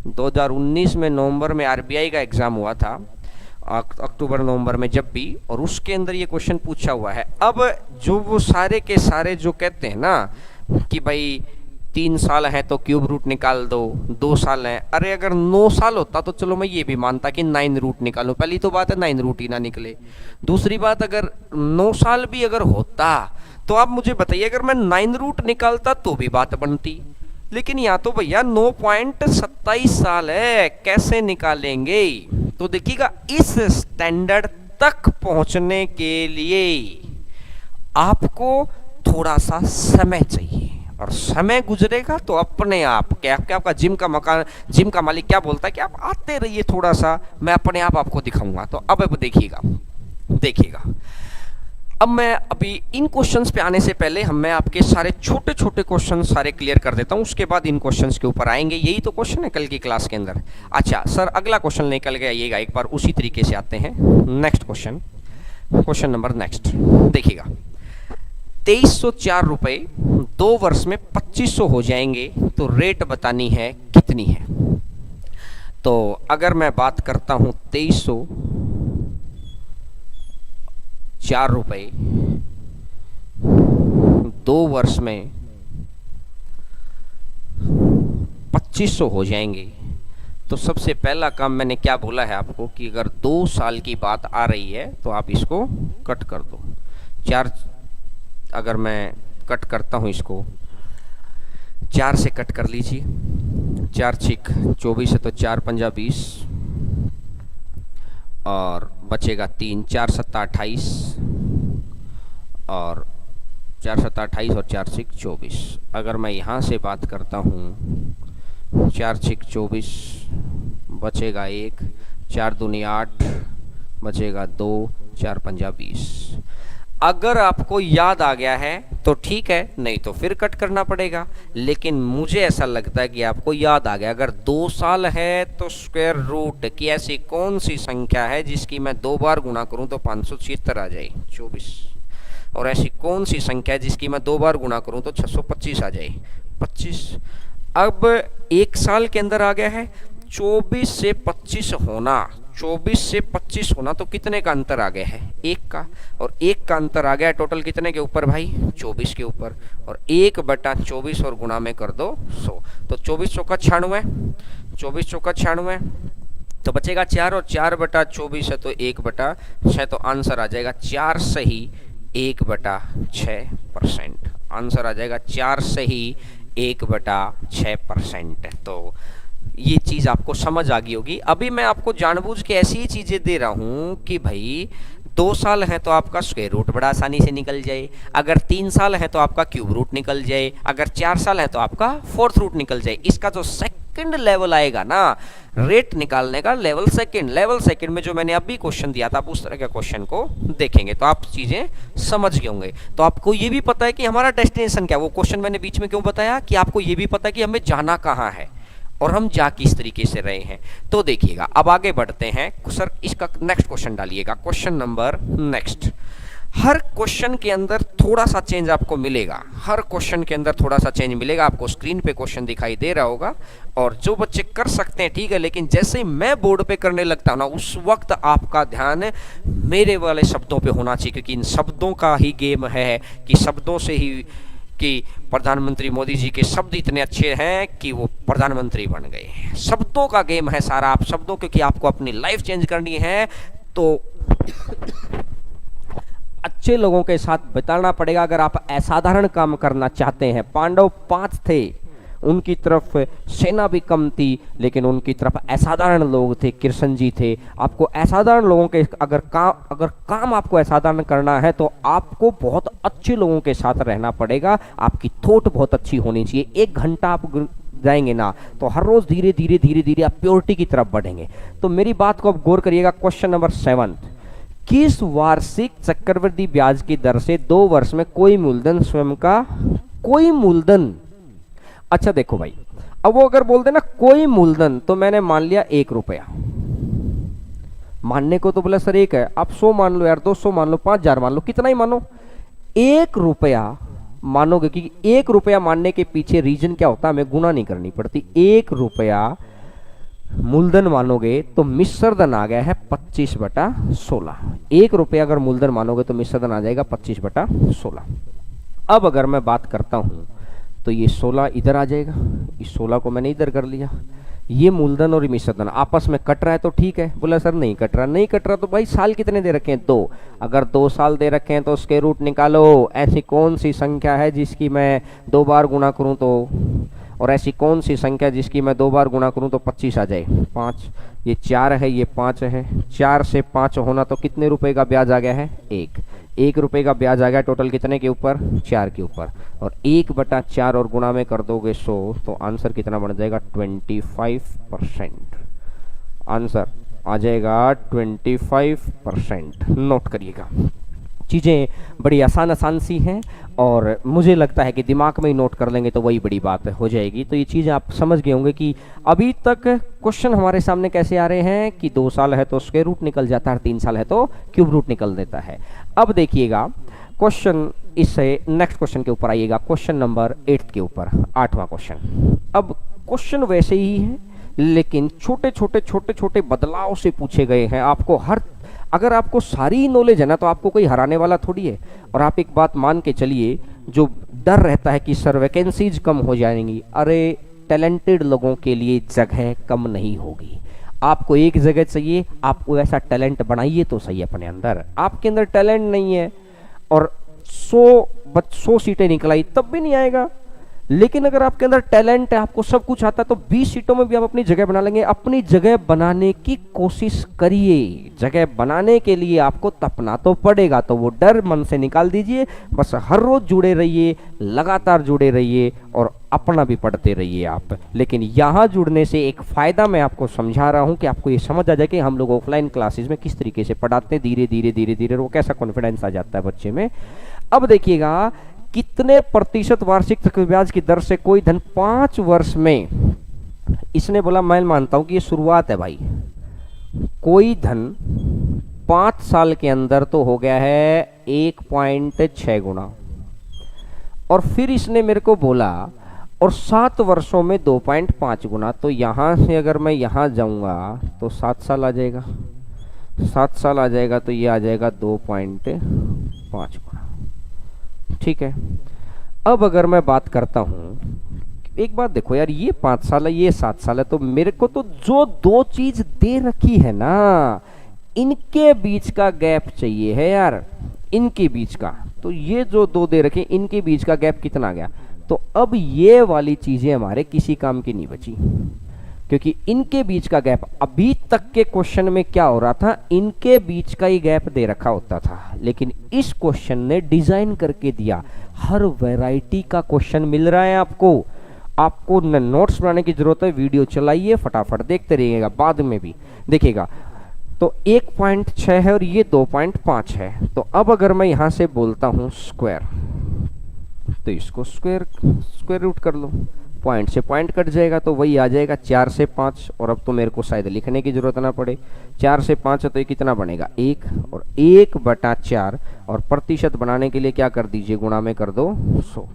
2019 में नवंबर में आरबीआई का एग्जाम हुआ था, अक्टूबर नवंबर में जब भी, और उसके अंदर ये क्वेश्चन पूछा हुआ है। अब जो वो सारे के सारे जो कहते हैं ना कि भाई 3 साल है तो क्यूब रूट निकाल दो, 2 साल है, अरे अगर 9 साल होता तो चलो मैं ये भी मानता कि 9 रूट निकालो। पहली तो बात है 9 रूट ही ना निकले। दूसरी बात, अगर 9 साल भी अगर होता तो आप मुझे बताइए, अगर मैं 9 रूट निकालता तो भी बात बनती, लेकिन यहाँ तो भैया 9.27 साल है, कैसे निकालेंगे? तो देखिएगा इस स्टैंडर्ड तक पहुंचने के लिए आपको थोड़ा सा समय चाहिए, और समय गुजरेगा तो अपने आप क्या आपका जिम का मालिक क्या बोलता है कि आप आते रहिए, थोड़ा सा मैं अपने आप आपको दिखाऊंगा। तो अब देखिएगा अब मैं अभी इन क्वेश्चंस पे आने से पहले मैं आपके सारे छोटे छोटे क्वेश्चन सारे क्लियर कर देता हूं, उसके बाद इन क्वेश्चंस के ऊपर आएंगे। यही तो क्वेश्चन है कल की क्लास के अंदर। अच्छा सर, अगला क्वेश्चन निकल गया, आइएगा एक बार उसी तरीके से आते हैं। नेक्स्ट क्वेश्चन नंबर नेक्स्ट देखिएगा। 2304 रुपए 2 वर्ष में 2500 हो जाएंगे, तो रेट बतानी है कितनी है। तो अगर मैं बात करता हूं 2304 रुपए 2 वर्ष में 2500 हो जाएंगे, तो सबसे पहला काम मैंने क्या बोला है आपको कि अगर 2 साल की बात आ रही है तो आप इसको कट कर दो। 4 अगर मैं कट करता हूं, इसको 4 से कट कर लीजिए, 4 छिक 24 है तो 4 पंजा 20 और बचेगा 3, 4 सत्ता 28 और 4 सत्ता 28 और 4 छिक 24। अगर मैं यहाँ से बात करता हूँ 4 छिक 24 बचेगा 1, 4 दूनी 8 बचेगा 2, 4 पंजा 20। अगर आपको याद आ गया है तो ठीक है, नहीं तो फिर कट करना पड़ेगा। लेकिन मुझे ऐसा लगता है कि आपको याद आ गया। अगर 2 साल है तो स्क्वायर रूट की ऐसी कौन सी संख्या है जिसकी मैं 2 बार गुणा करूं तो 576 आ जाए 24, और ऐसी कौन सी संख्या है जिसकी मैं 2 बार गुणा करूं तो 625 आ जाए 25। अब 1 साल के अंदर आ गया है 24 से 25 होना, 24 से 25 होना, तो कितने का अंतर आ गया है 1 का, और 1 का अंतर आ गया है टोटल कितने के ऊपर भाई 24 के ऊपर, और 1/24 और गुणा में कर दो 100, तो 24 चौका 96, 24 चौका 96 तो बचेगा 4, और 4/24 है तो 1/6, तो आंसर आ जाएगा 4 सही 1/6%। आंसर आ जाएगा 4 सही 1/6%। तो ये चीज़ आपको समझ आ गई होगी। अभी मैं आपको जानबूझ के ऐसी ही चीज़ें दे रहा हूँ कि भाई 2 साल है तो आपका स्क्वायर रूट बड़ा आसानी से निकल जाए, अगर 3 साल है तो आपका क्यूब रूट निकल जाए, अगर 4 साल है तो आपका फोर्थ रूट निकल जाए। इसका जो सेकंड लेवल आएगा ना रेट निकालने का, लेवल सेकंड में जो मैंने अभी क्वेश्चन दिया था, आप उस तरह के क्वेश्चन को देखेंगे तो आप चीज़ें समझ गए होंगे। तो आपको ये भी पता है कि हमारा डेस्टिनेशन क्या है। वो क्वेश्चन मैंने बीच में क्यों बताया कि आपको ये भी पता है कि हमें जाना कहाँ है और हम जा किस तरीके से रहे हैं। तो देखिएगा अब आगे बढ़ते हैं। सर इसका नेक्स्ट क्वेश्चन डालिएगा, क्वेश्चन नंबर नेक्स्ट। हर क्वेश्चन के अंदर थोड़ा सा चेंज आपको मिलेगा, हर क्वेश्चन के अंदर थोड़ा सा चेंज मिलेगा। आपको स्क्रीन पे क्वेश्चन दिखाई दे रहा होगा, और जो बच्चे कर सकते हैं ठीक है, लेकिन जैसे ही मैं बोर्ड पे करने लगता हूं ना उस वक्त आपका ध्यान मेरे वाले शब्दों पे होना चाहिए, क्योंकि इन शब्दों का ही गेम है कि शब्दों से ही कि प्रधानमंत्री मोदी जी के शब्द इतने अच्छे हैं कि वो प्रधानमंत्री बन गए। शब्दों का गेम है सारा, आप शब्दों, क्योंकि आपको अपनी लाइफ चेंज करनी है तो अच्छे लोगों के साथ बिताना पड़ेगा अगर आप असाधारण काम करना चाहते हैं। पांडव 5 थे, उनकी तरफ सेना भी कम थी, लेकिन उनकी तरफ असाधारण लोग थे, कृष्ण जी थे। आपको असाधारण लोगों के अगर काम आपको असाधारण करना है तो आपको बहुत अच्छे लोगों के साथ रहना पड़ेगा। आपकी थॉट बहुत अच्छी होनी चाहिए। 1 घंटा आप जाएंगे ना तो हर रोज धीरे धीरे आप प्योरिटी की तरफ बढ़ेंगे। तो मेरी बात को आप गौर करिएगा। क्वेश्चन नंबर 7, किस वार्षिक चक्रवृद्धि ब्याज की दर से 2 वर्ष में कोई मूलधन स्वयं का कोई मूलधन। अच्छा देखो भाई, अब वो अगर बोलते ना कोई मूलधन, तो मैंने मान लिया 1 रुपया। मानने को तो बोला सर 1 है, आप 100 मान लो यार, 200 मान लो, 5000 मान लो, कितना ही मानो, 1 रुपया मानोगे। क्योंकि 1 रुपया मानने के पीछे रीजन क्या होता है, हमें गुना नहीं करनी पड़ती। 1 रुपया मूलधन मानोगे तो मिश्र धन आ गया है 25/16। 1 रुपया अगर मूलधन मानोगे तो मिश्र धन आ जाएगा 25/16। अब अगर मैं बात करता हूं तो ये 16 इधर आ जाएगा, इस 16 को मैंने इधर कर लिया। ये मूलधन और मिश्र धन आपस में कट रहा है तो ठीक है। बोला सर नहीं कट रहा तो भाई साल कितने दे रखे हैं 2। अगर 2 साल दे रखे हैं तो उसके रूट निकालो। ऐसी कौन सी संख्या है जिसकी मैं 2 बार गुणा करूं तो, और ऐसी कौन सी संख्या जिसकी मैं 2 बार गुणा करूं तो 25 आ जाए 5। ये 4 है, ये 5 है। 4 से 5 होना तो कितने रुपए का ब्याज आ गया है 1 रुपए का ब्याज आ गया। टोटल कितने के ऊपर 4 के ऊपर, और 1/4 और गुणा में कर दोगे 100 तो आंसर कितना बन जाएगा 25%। आंसर आ जाएगा 25%। नोट करिएगा, चीज़ें बड़ी आसान सी हैं और मुझे लगता है कि दिमाग में ही नोट कर लेंगे तो वही बड़ी बात हो जाएगी। तो ये चीज़ें आप समझ गए होंगे कि अभी तक क्वेश्चन हमारे सामने कैसे आ रहे हैं कि 2 साल है तो स्क्वायर रूट निकल जाता है, 3 साल है तो क्यूब रूट निकल देता है। अब देखिएगा क्वेश्चन, इससे नेक्स्ट क्वेश्चन के ऊपर आइएगा, क्वेश्चन नंबर 8 के ऊपर, 8वां क्वेश्चन। अब क्वेश्चन वैसे ही है लेकिन छोटे बदलाव से पूछे गए हैं। आपको अगर आपको सारी नॉलेज है ना तो आपको कोई हराने वाला थोड़ी है। और आप एक बात मान के चलिए, जो डर रहता है कि सर वैकेंसीज कम हो जाएंगी, अरे टैलेंटेड लोगों के लिए जगह कम नहीं होगी। आपको एक जगह चाहिए, आपको ऐसा टैलेंट बनाइए तो सही अपने अंदर। आपके अंदर टैलेंट नहीं है और 100 सीटें निकल आई तब भी नहीं आएगा। लेकिन अगर आपके अंदर टैलेंट है, आपको सब कुछ आता है, तो 20 सीटों में भी आप अपनी जगह बना लेंगे। अपनी जगह बनाने की कोशिश करिए। जगह बनाने के लिए आपको तपना तो पड़ेगा, तो वो डर मन से निकाल दीजिए। बस हर रोज जुड़े रहिए, लगातार जुड़े रहिए और अपना भी पढ़ते रहिए आप। लेकिन यहाँ जुड़ने से एक फ़ायदा मैं आपको समझा रहा हूँ कि आपको ये समझ आ जाए कि हम लोग ऑफलाइन क्लासेस में किस तरीके से पढ़ाते हैं। धीरे धीरे धीरे धीरे वो कैसा कॉन्फिडेंस आ जाता है बच्चे में। अब देखिएगा कितने प्रतिशत वार्षिक चक्रवृद्धि ब्याज की दर से कोई धन 5 वर्ष में, इसने बोला मैं मानता हूं कि ये शुरुआत है भाई, कोई धन 5 साल के अंदर तो हो गया है 1.6 गुना, और फिर इसने मेरे को बोला और 7 वर्षों में 2.5 गुना। तो यहां से अगर मैं यहां जाऊंगा तो 7 साल आ जाएगा, 7 साल आ जाएगा, तो ये आ जाएगा 2.5 गुना। ठीक है। अब अगर मैं बात करता हूं, एक बात देखो यार, ये 5 साल है, ये 7 साल है, तो मेरे को तो जो दो चीज दे रखी है ना, इनके बीच का गैप चाहिए है यार, इनके बीच का। तो ये जो दो दे रखे, इनके बीच का गैप कितना आ गया? तो अब ये वाली चीजें हमारे किसी काम की नहीं बची, क्योंकि इनके बीच का गैप अभी तक के क्वेश्चन में क्या हो रहा था, इनके बीच का ही गैप दे रखा होता था। लेकिन इस क्वेश्चन ने डिजाइन करके दिया, हर वैरायटी का क्वेश्चन मिल रहा है आपको। आपको न नोट्स बनाने की जरूरत है, वीडियो चलाइए, फटाफट देखते रहिएगा, बाद में भी देखिएगा। तो 1.6 है और ये 2.5 है। तो अब अगर मैं यहां से बोलता हूं स्क्वायर, तो इसको स्क्वायर रूट कर लो, पॉइंट से पॉइंट कट जाएगा, तो वही आ जाएगा 4 से 5। और अब तो मेरे को शायद लिखने की जरूरत ना पड़े, 4 से 5 है तो ये कितना बनेगा 1, और 1/4, और प्रतिशत बनाने के लिए क्या कर दीजिए, गुणा में कर दो 100,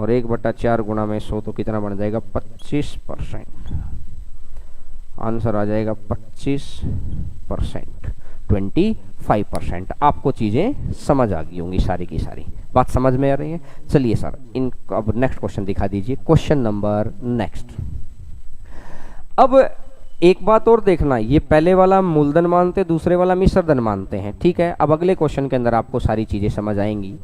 और 1/4 गुणा में 100 तो कितना बन जाएगा 25%। आंसर आ जाएगा 25%, 25%। आपको चीजें समझ आ गई होंगी सारी की सारी, बात समझ में आ रही है। चलिए सर, इन अब नेक्स्ट क्वेश्चन दिखा दीजिए, क्वेश्चन नंबर नेक्स्ट। अब एक बात और देखना, ये पहले वाला मूलधन मानते, दूसरे वाला मिश्रधन मानते हैं, ठीक है। अब अगले क्वेश्चन के अंदर आपको सारी चीजें समझ आएंगी।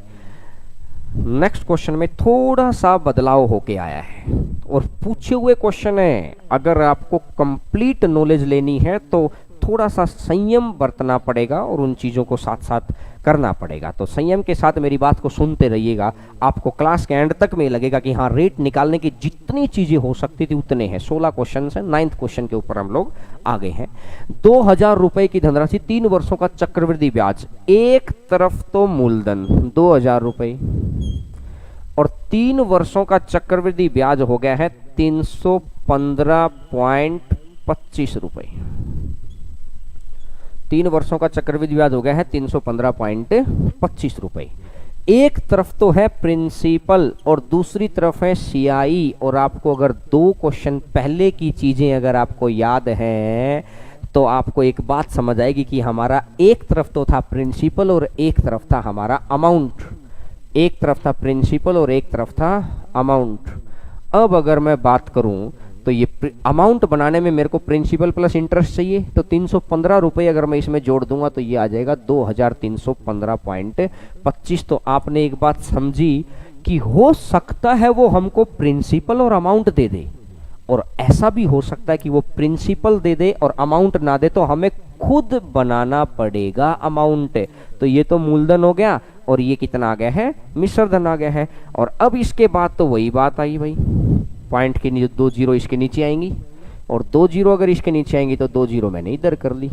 नेक्स्ट क्वेश्चन में थोड़ा सा बदलाव होके आया है और पूछे हुए क्वेश्चन है। अगर आपको कंप्लीट नॉलेज लेनी है तो थोड़ा सा संयम बरतना पड़ेगा और उन चीज़ों को साथ साथ करना पड़ेगा। तो संयम के साथ मेरी बात को सुनते रहिएगा, आपको क्लास के एंड तक में लगेगा कि हाँ, रेट निकालने की जितनी चीज़ें हो सकती थी उतने हैं। 16 क्वेश्चन है, 9th क्वेश्चन के ऊपर हम लोग आ गए हैं। 2000 रुपए की धनराशि, 3 वर्षों का चक्रवृद्धि ब्याज। एक तरफ तो मूलधन 2000 रुपए और 3 वर्षों का चक्रवृद्धि ब्याज हो गया है 315.25 रुपए। 3 वर्षों का चक्रवृद्धि ब्याज हो गया है 315.25 रुपए। एक तरफ तो है प्रिंसिपल और दूसरी तरफ है सीआई। और आपको अगर 2 क्वेश्चन पहले की चीजें अगर आपको याद हैं तो आपको एक बात समझ आएगी कि हमारा एक तरफ तो था प्रिंसिपल और एक तरफ था हमारा अमाउंट। एक तरफ था प्रिंसिपल और एक तरफ था अमाउंट। अब अगर मैं बात करूं तो ये अमाउंट बनाने में मेरे को प्रिंसिपल प्लस इंटरेस्ट चाहिए, तो 315 रुपए अगर मैं इसमें जोड़ दूंगा तो ये आ जाएगा 2315.25। तो आपने एक बात समझी कि हो सकता है वो हमको प्रिंसिपल और अमाउंट दे दे, और ऐसा भी हो सकता है कि वो प्रिंसिपल दे दे और अमाउंट ना दे, तो हमें खुद बनाना पड़ेगा अमाउंट। तो ये तो मूलधन हो गया और ये कितना आ गया है, मिश्रधन आ गया है। और अब इसके बाद तो वही बात आई भाई, पॉइंट के नीचे 2 जीरो इसके नीचे आएंगी और 2 जीरो अगर इसके नीचे आएंगी तो 2 जीरो मैंने इधर कर ली।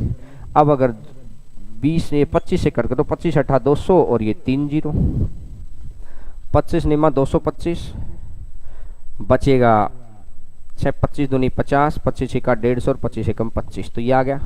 अब अगर 20 से 25 से करके तो 25 अट्ठा 200 और ये 3 जीरो, 25 निमा 225 बचेगा 25 दूनी 50, 25 का 150 और 25 एकम 25, तो ये आ गया।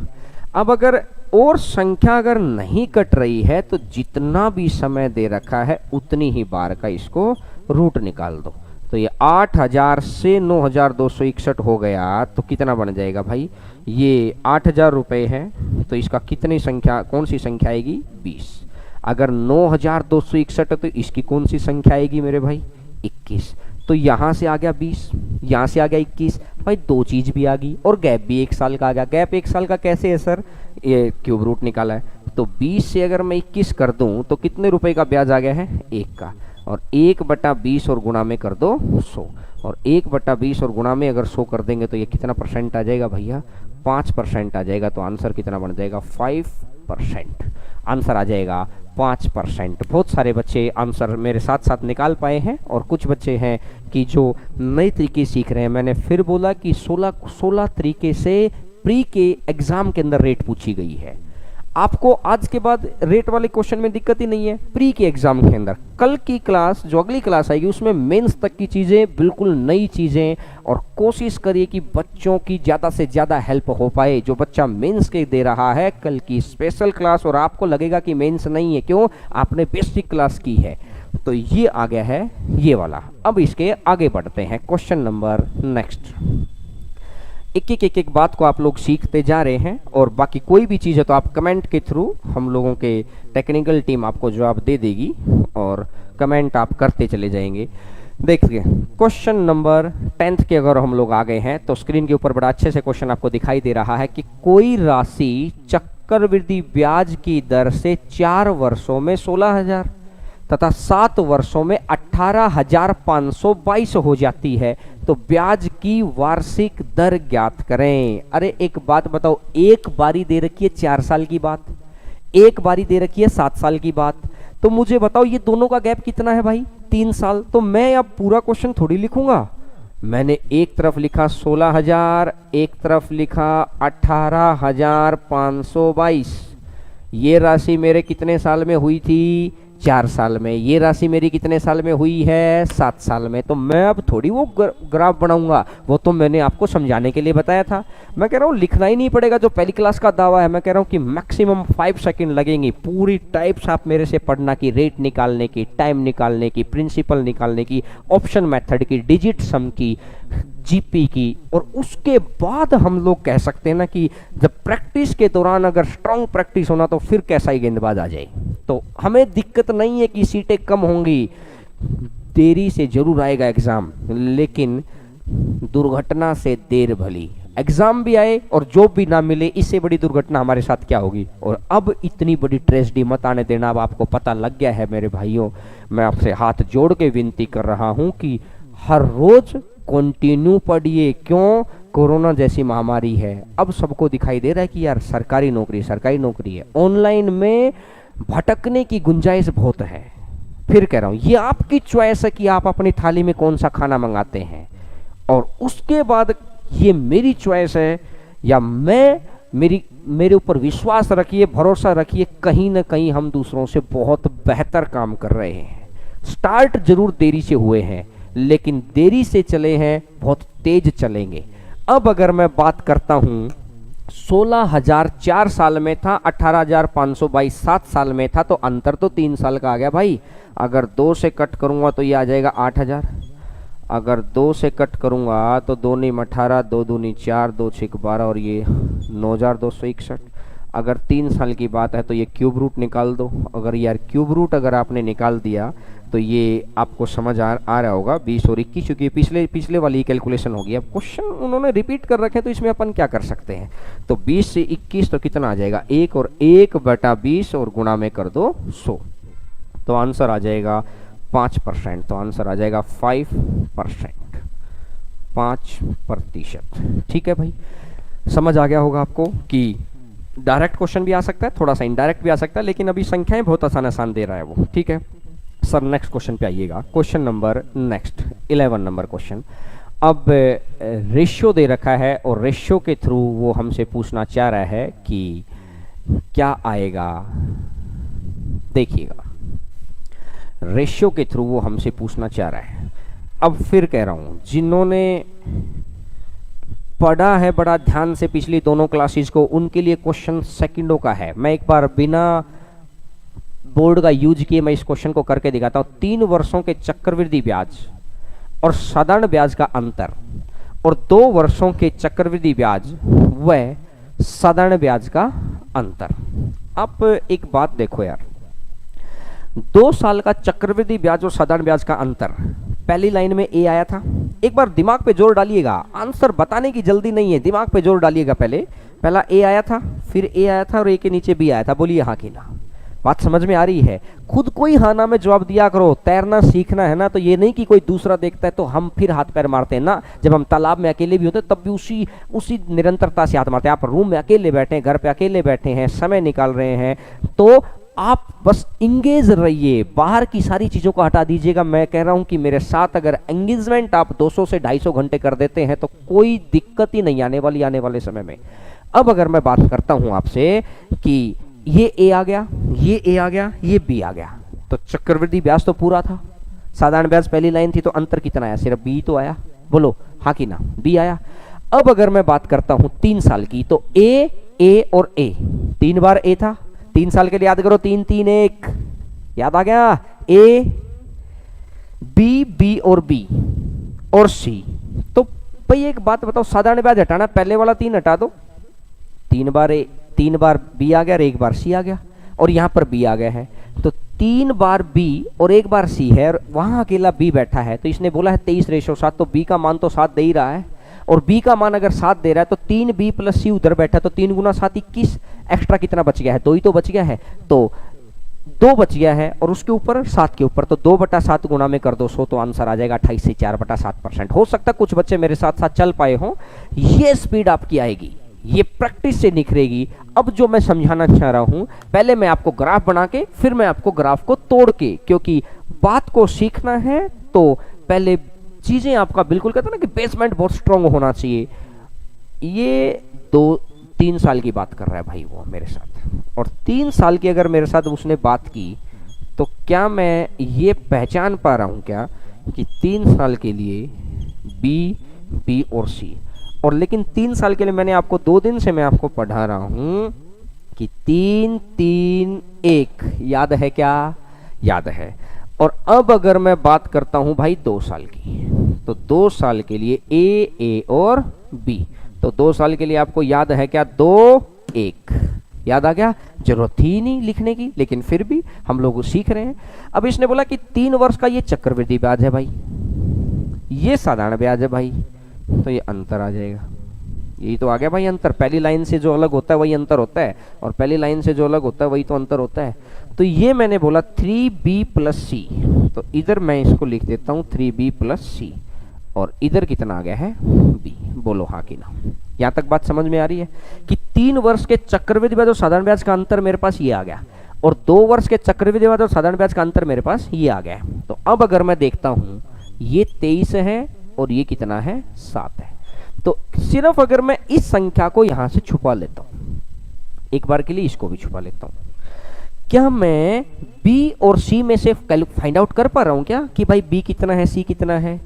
अब अगर और संख्या अगर नहीं कट रही है तो जितना भी समय दे रखा है उतनी ही बार का इसको रूट निकाल दो। तो ये 8000 से 9261 हो गया, तो कितना बन जाएगा भाई, ये 8000 रुपए है तो इसका कितनी संख्या, कौन सी संख्या आएगी 20। अगर 9261 है तो इसकी कौन सी संख्या आएगी मेरे भाई 21। तो यहां से आ गया 20, यहां से आ गया 21। भाई 2 चीज भी आ गई और गैप भी 1 साल का आ गया। गैप 1 साल का कैसे है सर, ये क्यूब रूट निकाला है। तो 20 से अगर मैं 21 कर दूं तो कितने रुपए का ब्याज आ गया है 1 का, और 1/20 और गुणा में कर दो 100, और 1/20 और गुणा में अगर 100 कर देंगे तो ये कितना परसेंट आ जाएगा भैया, 5% आ जाएगा। तो आंसर कितना बन जाएगा, 5%। आंसर आ जाएगा 5%। बहुत सारे बच्चे आंसर मेरे साथ साथ निकाल पाए हैं, और कुछ बच्चे हैं कि जो नए तरीके सीख रहे हैं। मैंने फिर बोला कि 16 तरीके से प्री के एग्जाम के अंदर रेट पूछी गई है। आपको आज के बाद रेट वाले क्वेश्चन में दिक्कत ही नहीं है प्री के एग्जाम के अंदर। कल की क्लास, जो अगली क्लास आएगी, उसमें मेंस तक की चीज़ें, बिल्कुल नई चीज़ें, और कोशिश करिए कि बच्चों की ज़्यादा से ज़्यादा हेल्प हो पाए। जो बच्चा मेंस के दे रहा है, कल की स्पेशल क्लास, और आपको लगेगा कि मेंस नहीं है, क्यों, आपने बेसिक क्लास की है। तो ये आ गया है ये वाला। अब इसके आगे बढ़ते हैं, क्वेश्चन नंबर नेक्स्ट। एक बात को आप लोग सीखते जा रहे हैं, और बाकी कोई भी चीज़ है तो आप कमेंट के थ्रू, हम लोगों के टेक्निकल टीम आपको जवाब दे देगी, और कमेंट आप करते चले जाएंगे। देखिए क्वेश्चन नंबर 10 के अगर हम लोग आ गए हैं तो स्क्रीन के ऊपर बड़ा अच्छे से क्वेश्चन आपको दिखाई दे रहा है कि कोई राशि चक्रवृद्धि ब्याज की दर से 4 वर्षों में 16,000 तथा 7 वर्षों में 18,522 हो जाती है, तो ब्याज की वार्षिक दर ज्ञात करें। अरे एक बात बताओ, एक बारी दे रखी है 4 साल की बात, एक बारी दे रखी है 7 साल की बात, तो मुझे बताओ ये दोनों का गैप कितना है भाई, 3 साल। तो मैं अब पूरा क्वेश्चन थोड़ी लिखूंगा, मैंने एक तरफ लिखा 16,000, एक तरफ लिखा 18,522। ये राशि मेरे कितने साल में हुई थी, 4 साल में। ये राशि मेरी कितने साल में हुई है, 7 साल में। तो मैं अब थोड़ी वो ग्राफ बनाऊंगा, वो तो मैंने आपको समझाने के लिए बताया था। मैं कह रहा हूँ लिखना ही नहीं पड़ेगा, जो पहली क्लास का दावा है। मैं कह रहा हूँ कि मैक्सिमम 5 सेकंड लगेंगे। पूरी टाइप्स आप मेरे से पढ़ना की, रेट निकालने की, टाइम निकालने की, प्रिंसिपल निकालने की, ऑप्शन मेथड की, डिजिट सम की, जीपी की, और उसके बाद हम लोग कह सकते हैं ना कि जब प्रैक्टिस के दौरान अगर स्ट्रांग प्रैक्टिस होना तो फिर कैसा ही गेंदबाज आ जाए। तो हमें दिक्कत नहीं है कि सीटें कम होंगी, देरी से जरूर आएगा एग्जाम, लेकिन दुर्घटना से देर भली। एग्जाम भी आए और जॉब भी ना मिले, इससे बड़ी दुर्घटना हमारे साथ क्या होगी। और अब इतनी बड़ी ट्रेजेडी मत आने देना। अब आपको पता लग गया है मेरे भाइयों, मैं आपसे हाथ जोड़ के विनती कर रहा हूं कि हर रोज कंटिन्यू पढ़िए। क्यों, कोरोना जैसी महामारी है। अब सबको दिखाई दे रहा है कि यार सरकारी नौकरी है, ऑनलाइन में भटकने की गुंजाइश बहुत है। फिर कह रहा हूं, ये आपकी चॉइस है कि आप अपनी थाली में कौन सा खाना मंगाते हैं, और उसके बाद ये मेरी चॉइस है, या मेरे ऊपर विश्वास रखिए, भरोसा रखिए, कहीं ना कहीं हम दूसरों से बहुत बेहतर काम कर रहे हैं। स्टार्ट जरूर देरी से हुए हैं, लेकिन देरी से चले हैं, बहुत तेज चलेंगे। अब अगर मैं बात करता हूं, 16,000 4 साल में था, 18,522 7 साल में था, तो अंतर तो 3 साल का आ गया भाई। अगर 2 से कट करूंगा तो ये आ जाएगा 8,000। अगर 2 से कट करूंगा तो 2 नीम 18, 2 दूनी 4, 2 छक 12, और ये 9,261। अगर 3 साल की बात है तो ये क्यूब रूट निकाल दो। अगर यार क्यूब रूट अगर आपने निकाल दिया तो ये आपको समझ आ रहा होगा, 20 और 21, क्योंकि पिछले वाली कैलकुलेशन होगी। अब क्वेश्चन उन्होंने रिपीट कर रखे हैं, तो इसमें अपन क्या कर सकते हैं। तो 20 से 21 तो कितना आ जाएगा, 1, और 1/20 और गुणा में कर दो 100, तो आंसर आ जाएगा 5%। तो आंसर आ जाएगा 5%, 5%। ठीक है भाई, समझ आ गया होगा आपको कि डायरेक्ट क्वेश्चन भी आ सकता है, थोड़ा सा इनडायरेक्ट भी आ सकता है, लेकिन अभी संख्याएं बहुत आसान दे रहा है वो। ठीक है सर, नेक्स्ट क्वेश्चन पे आइएगा। Question number next 11 number question. अब रेशियो दे रखा है, और रेशियो के थ्रू वो हमसे पूछना चाह रहा है कि क्या आएगा। देखिएगा, रेशियो के थ्रू वो हमसे पूछना चाह रहा है। अब फिर कह रहा हूं, जिन्होंने पढ़ा है बड़ा ध्यान से पिछली दोनों क्लासेस को, उनके लिए क्वेश्चन सेकंडों का है। मैं एक बार बिना बोर्ड का यूज किए मैं इस क्वेश्चन को करके दिखाता हूं। 3 वर्षों के चक्रवृद्धि ब्याज और साधारण ब्याज का अंतर, और 2 वर्षों के चक्रवृद्धि ब्याज व साधारण ब्याज का अंतर। आप एक बात देखो यार, 2 साल का चक्रवृद्धि ब्याज और साधारण ब्याज का अंतर, पहली लाइन में ए आया था। एक बार दिमाग पे जोर डालिएगा, आंसर बताने की जल्दी नहीं है, दिमाग पे जोर डालिएगा। पहला ए आया था, फिर ए आया था, और ए के नीचे बी आया था। बोलिए हाँ कि ना। बात समझ में आ रही है? खुद को ही हाँ ना में जवाब दिया करो। तैरना सीखना है ना तो ये नहीं कि कोई दूसरा देखता है तो हम फिर हाथ पैर मारते हैं ना। जब हम तालाब में अकेले भी होते हैं तब भी उसी निरंतरता से हाथ मारते हैं। आप रूम में अकेले बैठे हैं, घर पे अकेले बैठे हैं, समय निकाल रहे हैं, तो आप बस इंगेज रहिए, बाहर की सारी चीज़ों को हटा दीजिएगा। मैं कह रहा हूं कि मेरे साथ अगर एंगेजमेंट आप 200 से 250 घंटे कर देते हैं तो कोई दिक्कत ही नहीं आने वाली आने वाले समय में। अब अगर मैं बात करता हूं आपसे कि ये ए आ गया, ये ए आ गया, ये बी आ गया, तो चक्रवृद्धि ब्याज तो पूरा था। साधारण ब्याज पहली लाइन थी तो अंतर कितना आया? सिर्फ बी तो आया। बोलो हाँ कि ना? बी आया। अब अगर मैं बात करता हूं 3 साल की तो ए और ए, 3 बार ए था। 3 साल के लिए याद करो, 3 3 1, याद आ गया? ए बी, बी और बी और सी। तो भाई एक बात बताओ, साधारण ब्याज हटाना, पहले वाला 3 हटा दो, 3 बार ए, 3 बार बी आ गया और 1 बार सी आ गया, और यहां पर बी आ गया है तो 3 बार बी और 1 बार सी है, और वहां अकेला बी बैठा है। तो इसने बोला है 23:7, तो बी का मान तो 7 दे ही रहा है, और बी का मान अगर 7 दे रहा है तो 3 बी प्लस सी उधर बैठा है, तो 3 गुना 7 21, एक्स्ट्रा कितना बच गया है? 2 ही तो बच गया है, तो 2 बच गया है, और उसके ऊपर 7 के ऊपर तो 2/7 गुना में कर दो 100, तो आंसर आ जाएगा 28 से 4/7%। हो सकता है कुछ बच्चे मेरे साथ साथ चल पाए हों। ये स्पीड आपकी आएगी, ये प्रैक्टिस से निखरेगी। अब जो मैं समझाना चाह रहा हूं, पहले मैं आपको ग्राफ बना के फिर मैं आपको ग्राफ को तोड़ के, क्योंकि बात को सीखना है तो पहले चीजें आपका बिल्कुल कहते हैं ना कि बेसमेंट बहुत स्ट्रांग होना चाहिए। ये 2-3 साल की बात कर रहा है भाई वो मेरे साथ, और 3 साल की अगर मेरे साथ उसने बात की तो क्या मैं ये पहचान पा रहा हूं क्या कि 3 साल के लिए बी, बी और सी, और लेकिन 3 साल के लिए मैंने आपको 2 दिन से मैं आपको पढ़ा रहा हूं कि 3 3 1, याद है क्या? याद है। और अब अगर मैं बात करता हूं भाई 2 साल की, तो 2 साल के लिए ए और बी, तो 2 साल के लिए आपको याद है क्या? 2 1, याद आ गया? जरूरत थी नहीं लिखने की, लेकिन फिर भी हम लोग सीख रहे हैं। अब इसने बोला कि 3 वर्ष का ये चक्रवृद्धि ब्याज है भाई, ये साधारण ब्याज है भाई, तो ये अंतर आ जाएगा। यही तो आ गया भाई अंतर। पहली लाइन से जो अलग होता है वही अंतर होता है, और पहली लाइन से जो अलग होता है वही तो अंतर होता है। तो ये मैंने बोला 3b प्लस सी, तो इधर मैं इसको लिख देता हूं 3b प्लस सी, और इधर कितना आ गया है? b। बोलो हाँ कि ना? यहां तक बात समझ में आ रही है कि 3 वर्ष के चक्रवृद्धि ब्याज और साधारण ब्याज का अंतर मेरे पास ये आ गया, और 2 वर्ष के चक्रवृद्धि ब्याज और साधारण ब्याज का अंतर मेरे पास ये आ गया। तो अब अगर मैं देखता हूं, ये 23 है और ये कितना है? 7 है। तो सिर्फ अगर मैं इस संख्या को यहां से छुपा लेता हूं, एक बार के लिए इसको भी छुपा लेता हूं, क्या मैं B और C में से फाइंड आउट कर पा रहा हूं क्या कि भाई B कितना है, C कितना है?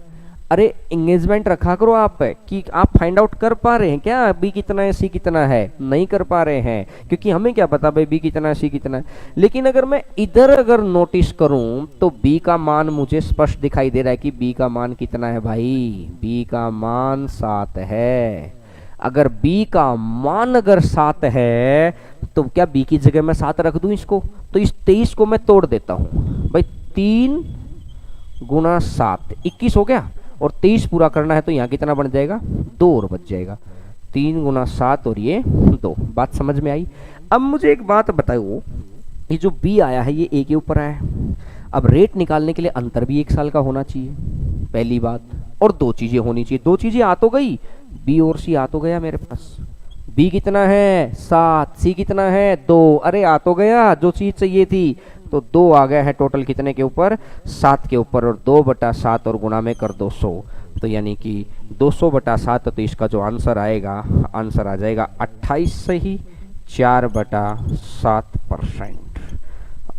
अरे एंगेजमेंट रखा करो आप कि आप फाइंड आउट कर पा रहे हैं क्या बी कितना है सी कितना है? नहीं कर पा रहे हैं, क्योंकि हमें क्या पता भाई बी कितना है सी कितना है। लेकिन अगर मैं इधर अगर नोटिस करूं तो बी का मान मुझे स्पष्ट दिखाई दे रहा है कि बी का मान कितना है भाई? बी का मान 7 है। अगर बी का मान अगर 7 है तो क्या बी की जगह मैं 7 रख दूं इसको? तो इस 23 को मैं तोड़ देता हूं भाई, 3 गुना 7 21 हो गया, और 23 पूरा करना है तो यहाँ कितना बन जाएगा? 2 और बच जाएगा। 3 गुना 7 और ये 2। बात समझ में आई? अब मुझे एक बात बताओ, ये जो बी आया है ये ए के ऊपर आया है। अब रेट निकालने के लिए अंतर भी 1 साल का होना चाहिए, पहली बात, और 2 चीजें होनी चाहिए। 2 चीजें आ तो गई, बी और सी आ तो गया मेरे पास। बी कितना है? 7, सी कितना है? 2। अरे आ तो गया, जो चीज चाहिए थी, तो 2 आ गया है। टोटल कितने के ऊपर? 7 के ऊपर, और 2/7 और गुणा में कर दो 100, तो यानी कि 200/7। तो इसका जो आंसर आएगा, आंसर आ जाएगा 28 से ही 4/7%।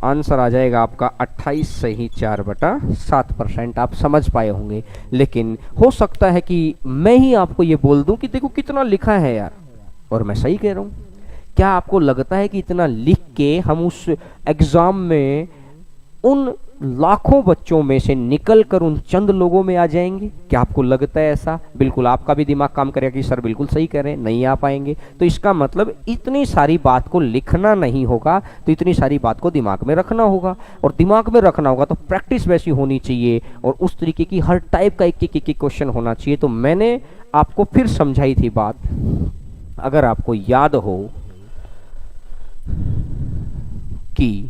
आंसर आ जाएगा आपका 28 से ही 4/7%। आप समझ पाए होंगे, लेकिन हो सकता है कि मैं ही आपको ये बोल दूं कि देखो कितना लिखा है यार, और मैं सही कह रहा हूं। क्या आपको लगता है कि इतना लिख के हम उस एग्जाम में उन लाखों बच्चों में से निकल कर उन चंद लोगों में आ जाएंगे? क्या आपको लगता है ऐसा? बिल्कुल आपका भी दिमाग काम करेगा कि सर बिल्कुल सही कह रहे हैं, नहीं आ पाएंगे। तो इसका मतलब इतनी सारी बात को लिखना नहीं होगा, तो इतनी सारी बात को दिमाग में रखना होगा, और दिमाग में रखना होगा तो प्रैक्टिस वैसी होनी चाहिए, और उस तरीके की हर टाइप का एक क्वेश्चन होना चाहिए। तो मैंने आपको फिर समझाई थी बात, अगर आपको याद हो कि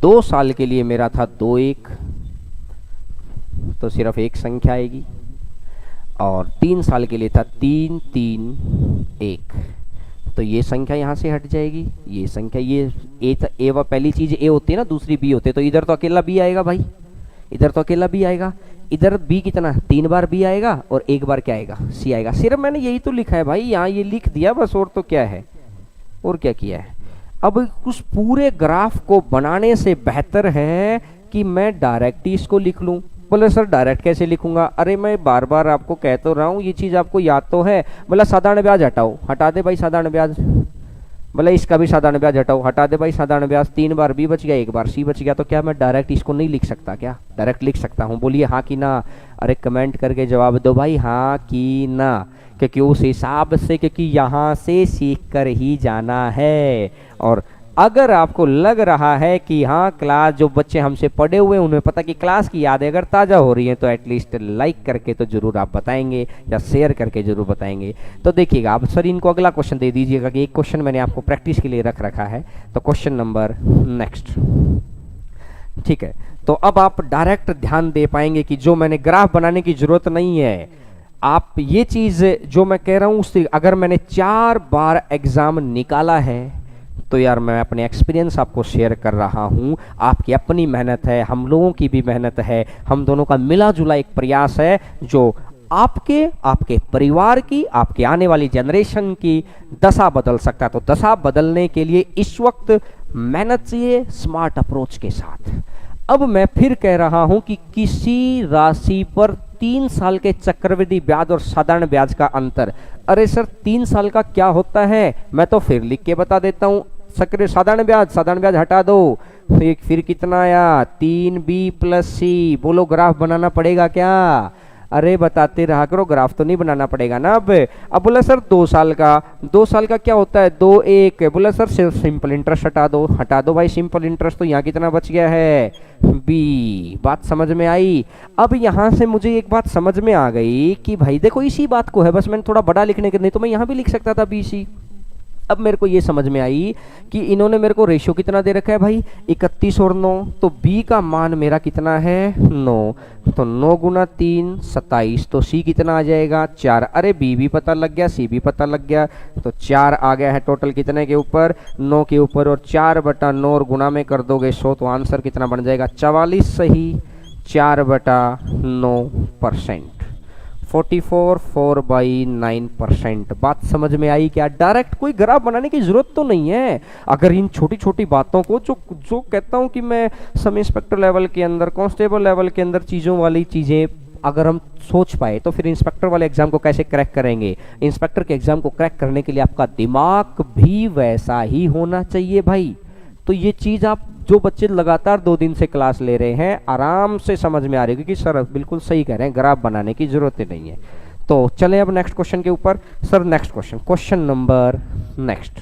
2 साल के लिए मेरा था 2 1, तो सिर्फ एक संख्या आएगी, और 3 साल के लिए था 3 3 1, तो ये संख्या यहाँ से हट जाएगी, ये संख्या, ये ए पहली चीज ए होती है ना, दूसरी बी होती है, तो इधर तो अकेला बी आएगा भाई, इधर तो अकेला बी आएगा, इधर बी कितना 3 बार बी आएगा और 1 बार क्या आएगा सी आएगा। सिर्फ मैंने यही तो लिखा है भाई, यहाँ ये लिख दिया बस, और तो क्या है, और क्या किया है। अब उस पूरे ग्राफ को बनाने से बेहतर है कि मैं डायरेक्ट ही इसको लिख लूं। बोले सर डायरेक्ट कैसे लिखूंगा? अरे मैं बार बार आपको कह तो रहा हूँ, ये चीज़ आपको याद तो है। बोला साधारण ब्याज हटाओ, हटा दे भाई साधारण ब्याज। बोला इसका भी साधारण ब्याज हटाओ, हटा दे भाई साधारण ब्याज। 3 बार बी बच गया, 1 बार सी बच गया, तो क्या मैं डायरेक्ट इसको नहीं लिख सकता? क्या डायरेक्ट लिख सकता हूँ? बोलिए हाँ कि ना। अरे कमेंट करके जवाब दो भाई, हाँ कि ना, क्योंकि उस हिसाब से, क्योंकि यहाँ से सीख कर ही जाना है। और अगर आपको लग रहा है कि हाँ क्लास, जो बच्चे हमसे पढ़े हुए हैं उन्हें पता कि क्लास की यादें अगर ताज़ा हो रही हैं, तो एटलीस्ट लाइक करके तो जरूर आप बताएंगे, या शेयर करके जरूर बताएंगे। तो देखिएगा, आप सर इनको अगला क्वेश्चन दे दीजिएगा कि एक क्वेश्चन मैंने आपको प्रैक्टिस के लिए रख रखा है। तो क्वेश्चन नंबर नेक्स्ट, ठीक है। तो अब आप डायरेक्ट ध्यान दे पाएंगे कि जो मैंने ग्राफ बनाने की जरूरत नहीं है। आप ये चीज़ जो मैं कह रहा हूँ उससे, अगर मैंने 4 बार एग्जाम निकाला है तो यार मैं अपने एक्सपीरियंस आपको शेयर कर रहा हूँ। आपकी अपनी मेहनत है, हम लोगों की भी मेहनत है, हम दोनों का मिला जुला एक प्रयास है जो आपके परिवार की, आपके आने वाली जनरेशन की दशा बदल सकता है। तो दशा बदलने के लिए इस वक्त मेहनत चाहिए स्मार्ट अप्रोच के साथ। अब मैं फिर कह रहा हूं कि किसी राशि पर 3 साल के चक्रवृद्धि ब्याज और साधारण ब्याज का अंतर। अरे सर 3 साल का क्या होता है, मैं तो फिर लिख के बता देता हूं। साधारण ब्याज हटा दो, फिर कितना आया 3b + c। बोलो ग्राफ बनाना पड़ेगा क्या? अरे बताते रहा करो, ग्राफ तो नहीं बनाना पड़ेगा ना। अब बोला सर 2 साल का क्या होता है 2 1। बोला सर सिंपल इंटरेस्ट हटा दो भाई सिंपल इंटरेस्ट। तो यहाँ कितना बच गया है बी। बात समझ में आई? अब यहाँ से मुझे एक बात समझ में आ गई कि भाई देखो इसी बात को है, बस मैंने थोड़ा बड़ा लिखने के, नहीं तो मैं यहाँ भी लिख सकता था BC। अब मेरे को ये समझ में आई कि इन्होंने मेरे को रेशियो कितना दे रखा है भाई 31 और 9, तो B का मान मेरा कितना है 9, तो 9 × 3 27, तो C कितना आ जाएगा 4। अरे B भी पता लग गया, C भी पता लग गया, तो 4 आ गया है टोटल कितने के ऊपर 9 के ऊपर, और 4/9 और गुना में कर दोगे 100, तो आंसर कितना बन जाएगा 44 सही 4/9%, 44 4/9%। बात समझ में आई क्या? डायरेक्ट कोई ग्राफ बनाने की जरूरत तो नहीं है। अगर इन छोटी छोटी बातों को जो कहता हूं कि मैं सब इंस्पेक्टर लेवल के अंदर, कांस्टेबल लेवल के अंदर चीज़ों वाली चीज़ें अगर हम सोच पाए, तो फिर इंस्पेक्टर वाले एग्जाम को कैसे क्रैक करेंगे? इंस्पेक्टर के एग्जाम को क्रैक करने के लिए आपका दिमाग भी वैसा ही होना चाहिए भाई। तो ये चीज़ आप जो बच्चे लगातार 2 दिन से क्लास ले रहे हैं आराम से समझ में आ रही है, क्योंकि सर बिल्कुल सही कह रहे हैं, ग्राफ बनाने की जरूरत नहीं है। तो चले अब नेक्स्ट क्वेश्चन के ऊपर। Sir next question number next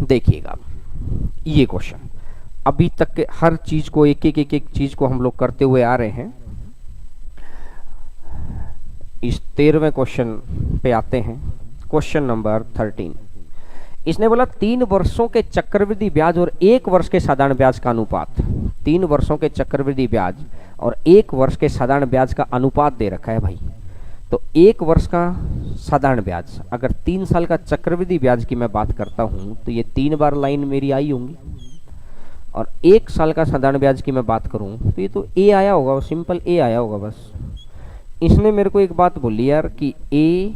देखिएगा। ये क्वेश्चन अभी तक के हर चीज को एक चीज को हम लोग करते हुए आ रहे हैं। इस 13वें क्वेश्चन पे आते हैं, क्वेश्चन नंबर 13। इसने बोला 3 वर्षों के चक्रवृद्धि ब्याज और 1 वर्ष के साधारण ब्याज का अनुपात। 3 वर्षों के चक्रवृद्धि ब्याज और 1 वर्ष के साधारण ब्याज का अनुपात दे रखा है भाई। तो 1 वर्ष का साधारण ब्याज, अगर 3 साल का चक्रवृद्धि ब्याज की मैं बात करता हूं तो ये 3 बार लाइन मेरी आई होंगी, और 1 साल का साधारण ब्याज की मैं बात करूं तो ये तो ए आया होगा, सिंपल ए आया होगा बस। इसने मेरे को एक बात बोली यार कि ए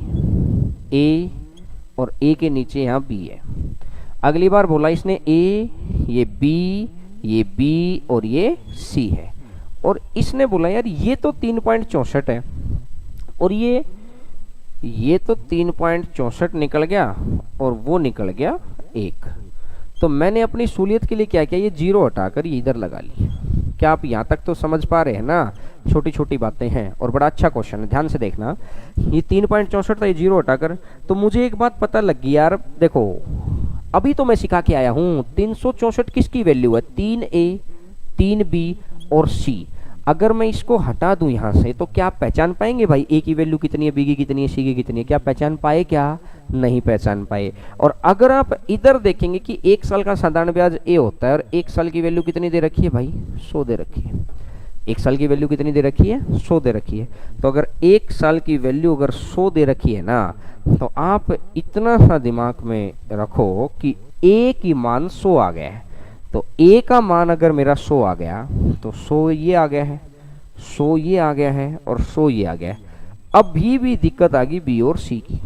और ए के नीचे यहाँ बी है। अगली बार बोला इसने ए, ये बी और ये सी है, और इसने बोला यार ये तो 3.64 है और ये तो 3.64 निकल गया और वो निकल गया 1। तो मैंने अपनी सहूलियत के लिए क्या किया, ये 0 हटाकर ये इधर लगा लिया। क्या आप यहाँ तक तो समझ पा रहे हैं ना? छोटी छोटी बातें हैं और बड़ा अच्छा क्वेश्चन है, ध्यान से देखना। ये 3.64 था, ये 0 हटाकर, तो मुझे एक बात पता लगी यार। देखो अभी तो मैं सिखा के आया हूँ 364 किसकी वैल्यू है 3A 3B और C। अगर मैं इसको हटा दूं यहाँ से तो क्या आप पहचान पाएंगे भाई ए की वैल्यू कितनी है, बी की कितनी है, सी की कितनी है? क्या पहचान पाए? क्या नहीं पहचान पाए। और अगर आप इधर देखेंगे कि 1 साल का साधारण ब्याज ए होता है और 1 साल की वैल्यू कितनी दे रखी है भाई? 100 दे रखी है। 1 साल की वैल्यू कितनी दे रखी है? 100 दे रखी है। तो अगर 1 साल की वैल्यू अगर 100 दे रखी है ना, तो आप इतना सा दिमाग में रखो कि ए की मान 100 आ गया है। तो ए का मान अगर मेरा 100 आ गया तो 100 ये आ गया है, 100 ये आ गया है और 100 ये आ गया है। अभी भी दिक्कत आ गई बी और सी की।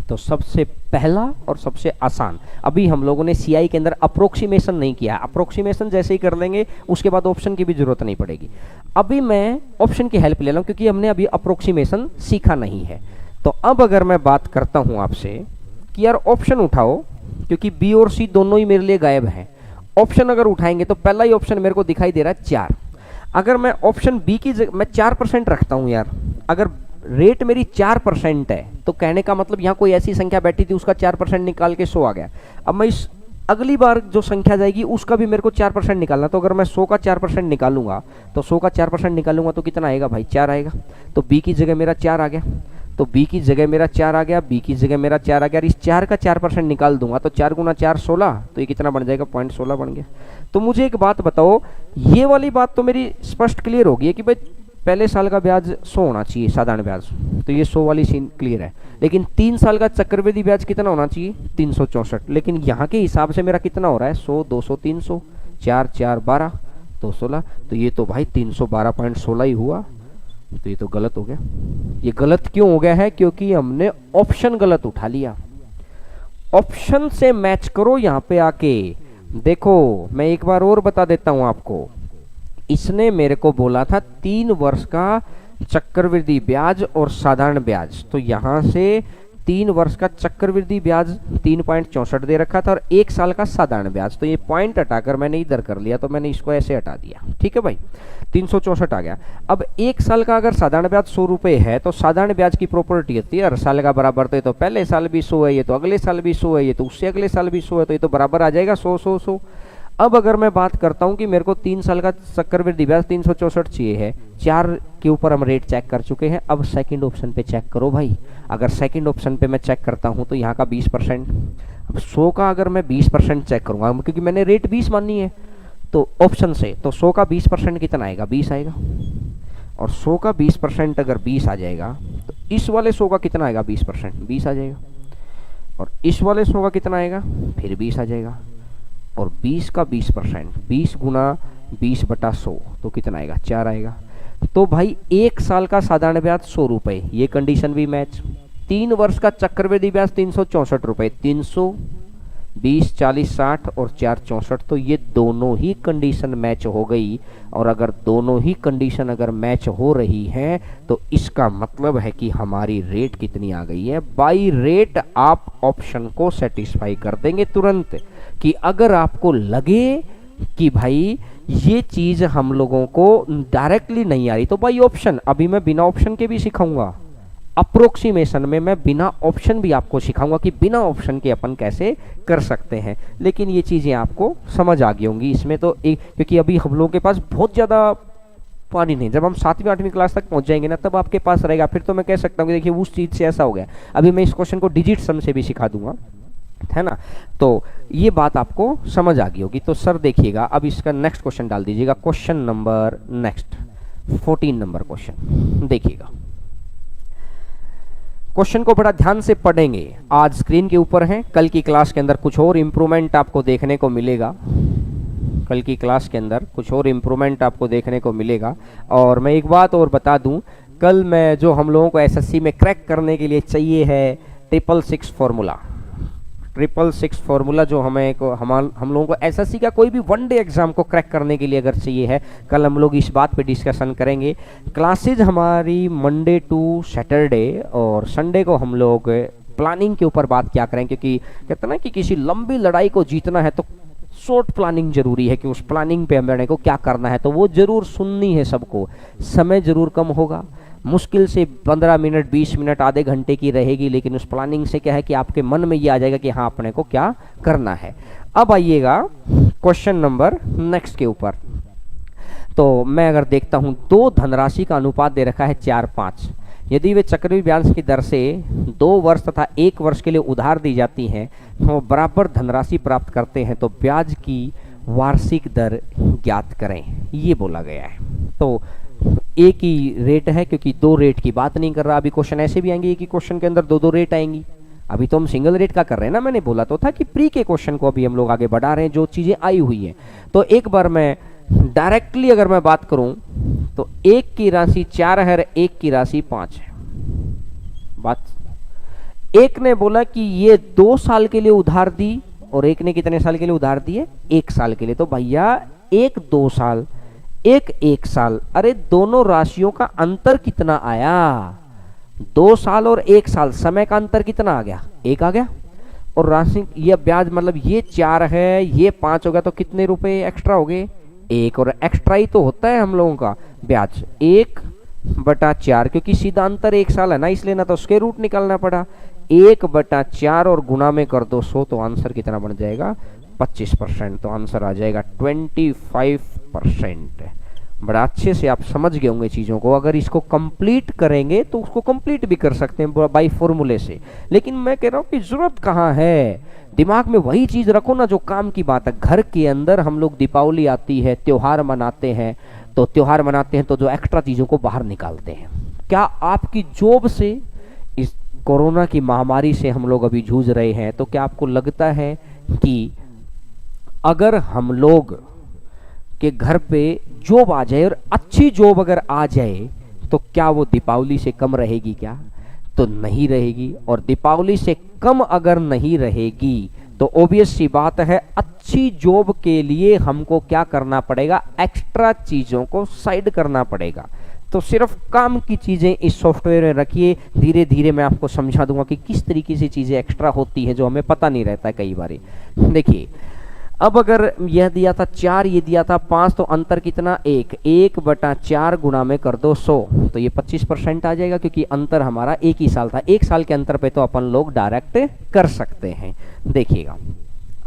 तो सबसे पहला और सबसे आसान, अभी हम लोगों ने सीआई के अंदर अप्रोक्सीमेशन नहीं किया। अप्रोक्सीमेशन जैसे ही कर लेंगे उसके बाद ऑप्शन की भी जरूरत नहीं पड़ेगी। अभी मैं ऑप्शन की हेल्प ले रहा हूं क्योंकि हमने अभी अप्रोक्सीमेशन सीखा नहीं है। तो अब अगर मैं बात करता हूं आपसे कि यार ऑप्शन उठाओ, क्योंकि बी और सी दोनों ही मेरे लिए गायब हैं। ऑप्शन अगर उठाएंगे तो पहला ही ऑप्शन मेरे को दिखाई दे रहा है 4। अगर मैं ऑप्शन बी की जगह मैं 4% रखता हूं यार, अगर रेट मेरी 4% है तो कहने का मतलब यहाँ कोई ऐसी संख्या बैठी थी उसका 4% निकाल के 100 आ गया। अब मैं इस अगली बार जो संख्या जाएगी उसका भी मेरे को 4% निकालना। तो अगर मैं 100 का 4% निकालूंगा तो 100 का 4% निकालूंगा तो कितना आएगा भाई? 4 आएगा। तो बी की जगह मेरा 4 आ गया, तो बी की जगह मेरा 4 आ गया, बी की जगह मेरा 4 आ गया। इस 4 का 4% निकाल दूंगा तो 4 गुना 4 16, तो ये कितना बन जाएगा? 0.16 बन गया। तो मुझे एक बात बताओ, ये वाली बात तो मेरी स्पष्ट क्लियर होगी है कि भाई पहले साल का ब्याज 100 होना चाहिए साधारण ब्याज, तो ये 100 वाली सीन क्लियर है। लेकिन 3 साल का चक्रवृद्धि ब्याज कितना होना चाहिए? 364। लेकिन यहाँ के हिसाब से मेरा कितना हो रहा है? 100 200 300, 4 4 12 216। तो ये तो भाई 312.16 ही हुआ। तो ये तो गलत हो गया। ये गलत क्यों हो गया है? क्योंकि हमने ऑप्शन गलत उठा लिया। ऑप्शन से मैच करो। यहाँ पे आके देखो, मैं एक बार और बता देता हूं आपको। इसने मेरे को बोला था 3 वर्ष का चक्रवृद्धि ब्याज और साधारण ब्याज, तो यहां से 3 वर्ष का चक्रवृद्धि ब्याज 3.64 दे रखा था और 1 साल का साधारण ब्याज। तो ये पॉइंट हटाकर मैंने इधर कर लिया, तो मैंने इसको ऐसे हटा दिया। ठीक है भाई, 364 आ गया। अब 1 साल का अगर साधारण ब्याज 100 रुपये है तो साधारण ब्याज की प्रॉपर्टी होती है हर साल का बराबर। तो ये तो पहले साल भी 100 है, ये तो अगले साल भी 100 है, ये तो उससे अगले साल भी 100 है, तो ये तो बराबर आ जाएगा 100 100 100। अब अगर मैं बात करता हूं कि मेरे को 3 साल का चक्रवृद्धि ब्याज 364 चाहिए है, 4 के ऊपर हम रेट चेक कर चुके हैं। अब सेकंड ऑप्शन पे चेक करो भाई। अगर सेकंड ऑप्शन पे मैं चेक करता हूं तो यहाँ का 20%, अब 100 का अगर मैं 20% चेक करूंगा क्योंकि मैंने रेट 20 मानी है तो ऑप्शन से, तो 100 का 20% कितना आएगा? 20 आएगा। और 100 का 20% अगर 20 आ जाएगा तो इस वाले 100 का कितना आएगा? 20% 20 आ जाएगा। और इस वाले 100 का कितना आएगा? फिर 20 आ जाएगा। और 20 का 20%, 20 गुना 20/100 तो कितना आएगा? 4 आएगा। तो भाई 1 साल का साधारण ब्याज 100 रुपये, ये कंडीशन भी मैच। 3 वर्ष का चक्रवृद्धि ब्याज 364 रुपये, 300 20 40 60 और 4 64, तो ये दोनों ही कंडीशन मैच हो गई। और अगर दोनों ही कंडीशन अगर मैच हो रही है तो इसका मतलब है कि हमारी रेट कितनी आ गई है? बाई रेट आप ऑप्शन को सेटिस्फाई कर देंगे तुरंत। कि अगर आपको लगे कि भाई ये चीज हम लोगों को डायरेक्टली नहीं आ रही तो भाई ऑप्शन, अभी मैं बिना ऑप्शन के भी सिखाऊंगा। अप्रोक्सीमेशन में मैं बिना ऑप्शन भी आपको सिखाऊंगा कि बिना ऑप्शन के अपन कैसे कर सकते हैं। लेकिन ये चीजें आपको समझ आ गई होंगी इसमें तो क्योंकि अभी हम लोगों के पास बहुत ज्यादा पानी नहीं। जब हम 7वीं 8वीं क्लास तक पहुंच जाएंगे ना तब आपके पास रहेगा। फिर तो मैं कह सकता हूँ कि देखिए उस चीज से ऐसा हो गया। अभी मैं इस क्वेश्चन को डिजिट सम से भी सिखा दूंगा, है ना। तो ये बात आपको समझ आ गई होगी। तो सर देखिएगा, अब इसका नेक्स्ट क्वेश्चन डाल दीजिएगा। Question number next 14 number question देखिएगा। क्वेश्चन को बड़ा ध्यान से पढ़ेंगे। आज स्क्रीन के ऊपर है, कल की क्लास के अंदर कुछ और इंप्रूवमेंट आपको देखने को मिलेगा। कल की क्लास के अंदर कुछ और इंप्रूवमेंट आपको देखने को मिलेगा। और मैं एक बात और बता दूं, कल मैं जो हम लोगों को एसएससी में क्रैक करने के लिए चाहिए है 666 फॉर्मूला, 666 फॉर्मूला जो हम लोगों को एसएससी का कोई भी वनडे एग्जाम को क्रैक करने के लिए अगर चाहिए है, कल हम लोग इस बात पे डिस्कशन करेंगे। क्लासेज हमारी मंडे टू सैटरडे और संडे को हम लोग प्लानिंग के ऊपर बात क्या करें, क्योंकि कहते ना कि किसी लंबी लड़ाई को जीतना है तो शॉर्ट प्लानिंग जरूरी है कि उस प्लानिंग पे हमें को क्या करना है, तो वो जरूर सुननी है सबको। समय जरूर कम होगा, मुश्किल से 15 मिनट 20 मिनट आधे घंटे की रहेगी, लेकिन उस प्लानिंग से क्या है कि आपके मन में ये आ जाएगा कि हाँ अपने को क्या करना है। अब आइएगा क्वेश्चन नंबर नेक्स्ट के ऊपर। तो मैं अगर देखता हूं दो धनराशि का अनुपात दे रखा है 4-5, यदि वे चक्रवृद्धि ब्याज की दर से 2 वर्ष तथा 1 वर्ष के लिए उधार दी जाती हैं, तो बराबर धनराशि प्राप्त करते हैं, तो ब्याज की वार्षिक दर ज्ञात करें, ये बोला गया है। तो एक ही रेट है, क्योंकि दो रेट की बात नहीं कर रहा। अभी क्वेश्चन ऐसे भी आएंगे, एक ही क्वेश्चन के अंदर दो रेट आएंगी। अभी तो हम सिंगल रेट का कर रहे हैं ना, मैंने बोला तो था कि प्री के क्वेश्चन को अभी हम लोग आगे बढ़ा रहे हैं, जो चीजें आई हुई है। तो एक बार मैं डायरेक्टली अगर मैं बात करूं तो 1 की राशि 4 है, 1 की राशि 5 है। बात एक ने बोला कि ये 2 साल के लिए उधार दी, और एक ने कितने साल के लिए उधार दिए? 1 साल के लिए। तो भैया 1 2 साल, 1 साल, अरे दोनों राशियों का अंतर कितना आया? 2 साल और 1 साल, समय का अंतर कितना आ गया? 1 आ गया। और राशि ये ब्याज मतलब ये 4 है, ये 5 हो गया, तो कितने रुपए एक्स्ट्रा हो गए? 1। और एक्स्ट्रा ही तो होता है हम लोगों का ब्याज, 1/4, क्योंकि सीधा अंतर 1 साल है ना, इसलिए ना तो उसके रूट निकालना पड़ा। 1/4 और गुना में कर दो 100, तो आंसर कितना बन जाएगा? 25%। तो आंसर आ जाएगा 25%। बड़ा अच्छे से आप समझ गए होंगे चीज़ों को। अगर इसको कंप्लीट करेंगे तो उसको कंप्लीट भी कर सकते हैं बाई फॉर्मूले से, लेकिन मैं कह रहा हूँ कि जरूरत कहाँ है? दिमाग में वही चीज़ रखो ना जो काम की बात है। घर के अंदर हम लोग दीपावली आती है, त्योहार मनाते हैं, तो त्योहार मनाते हैं तो जो एक्स्ट्रा चीज़ों को बाहर निकालते हैं। क्या आपकी जॉब से, इस कोरोना की महामारी से हम लोग अभी जूझ रहे हैं, तो क्या आपको लगता है कि अगर हम लोग के घर पे जॉब आ जाए और अच्छी जॉब अगर आ जाए, तो क्या वो दीपावली से कम रहेगी क्या? तो नहीं रहेगी। और दीपावली से कम अगर नहीं रहेगी तो ऑब्वियस सी बात है, अच्छी जॉब के लिए हमको क्या करना पड़ेगा? एक्स्ट्रा चीज़ों को साइड करना पड़ेगा। तो सिर्फ काम की चीज़ें इस सॉफ्टवेयर में रखिए, धीरे धीरे मैं आपको समझा दूंगा कि किस तरीके से चीज़ें एक्स्ट्रा होती हैं जो हमें पता नहीं रहता है कई बार। देखिए, अब अगर यह दिया था 4, ये दिया था 5, तो अंतर कितना? 1। 1/4 गुना में कर दो 100, तो ये 25% आ जाएगा, क्योंकि अंतर हमारा 1 ही साल था। 1 साल के अंतर पे तो अपन लोग डायरेक्ट कर सकते हैं। देखिएगा,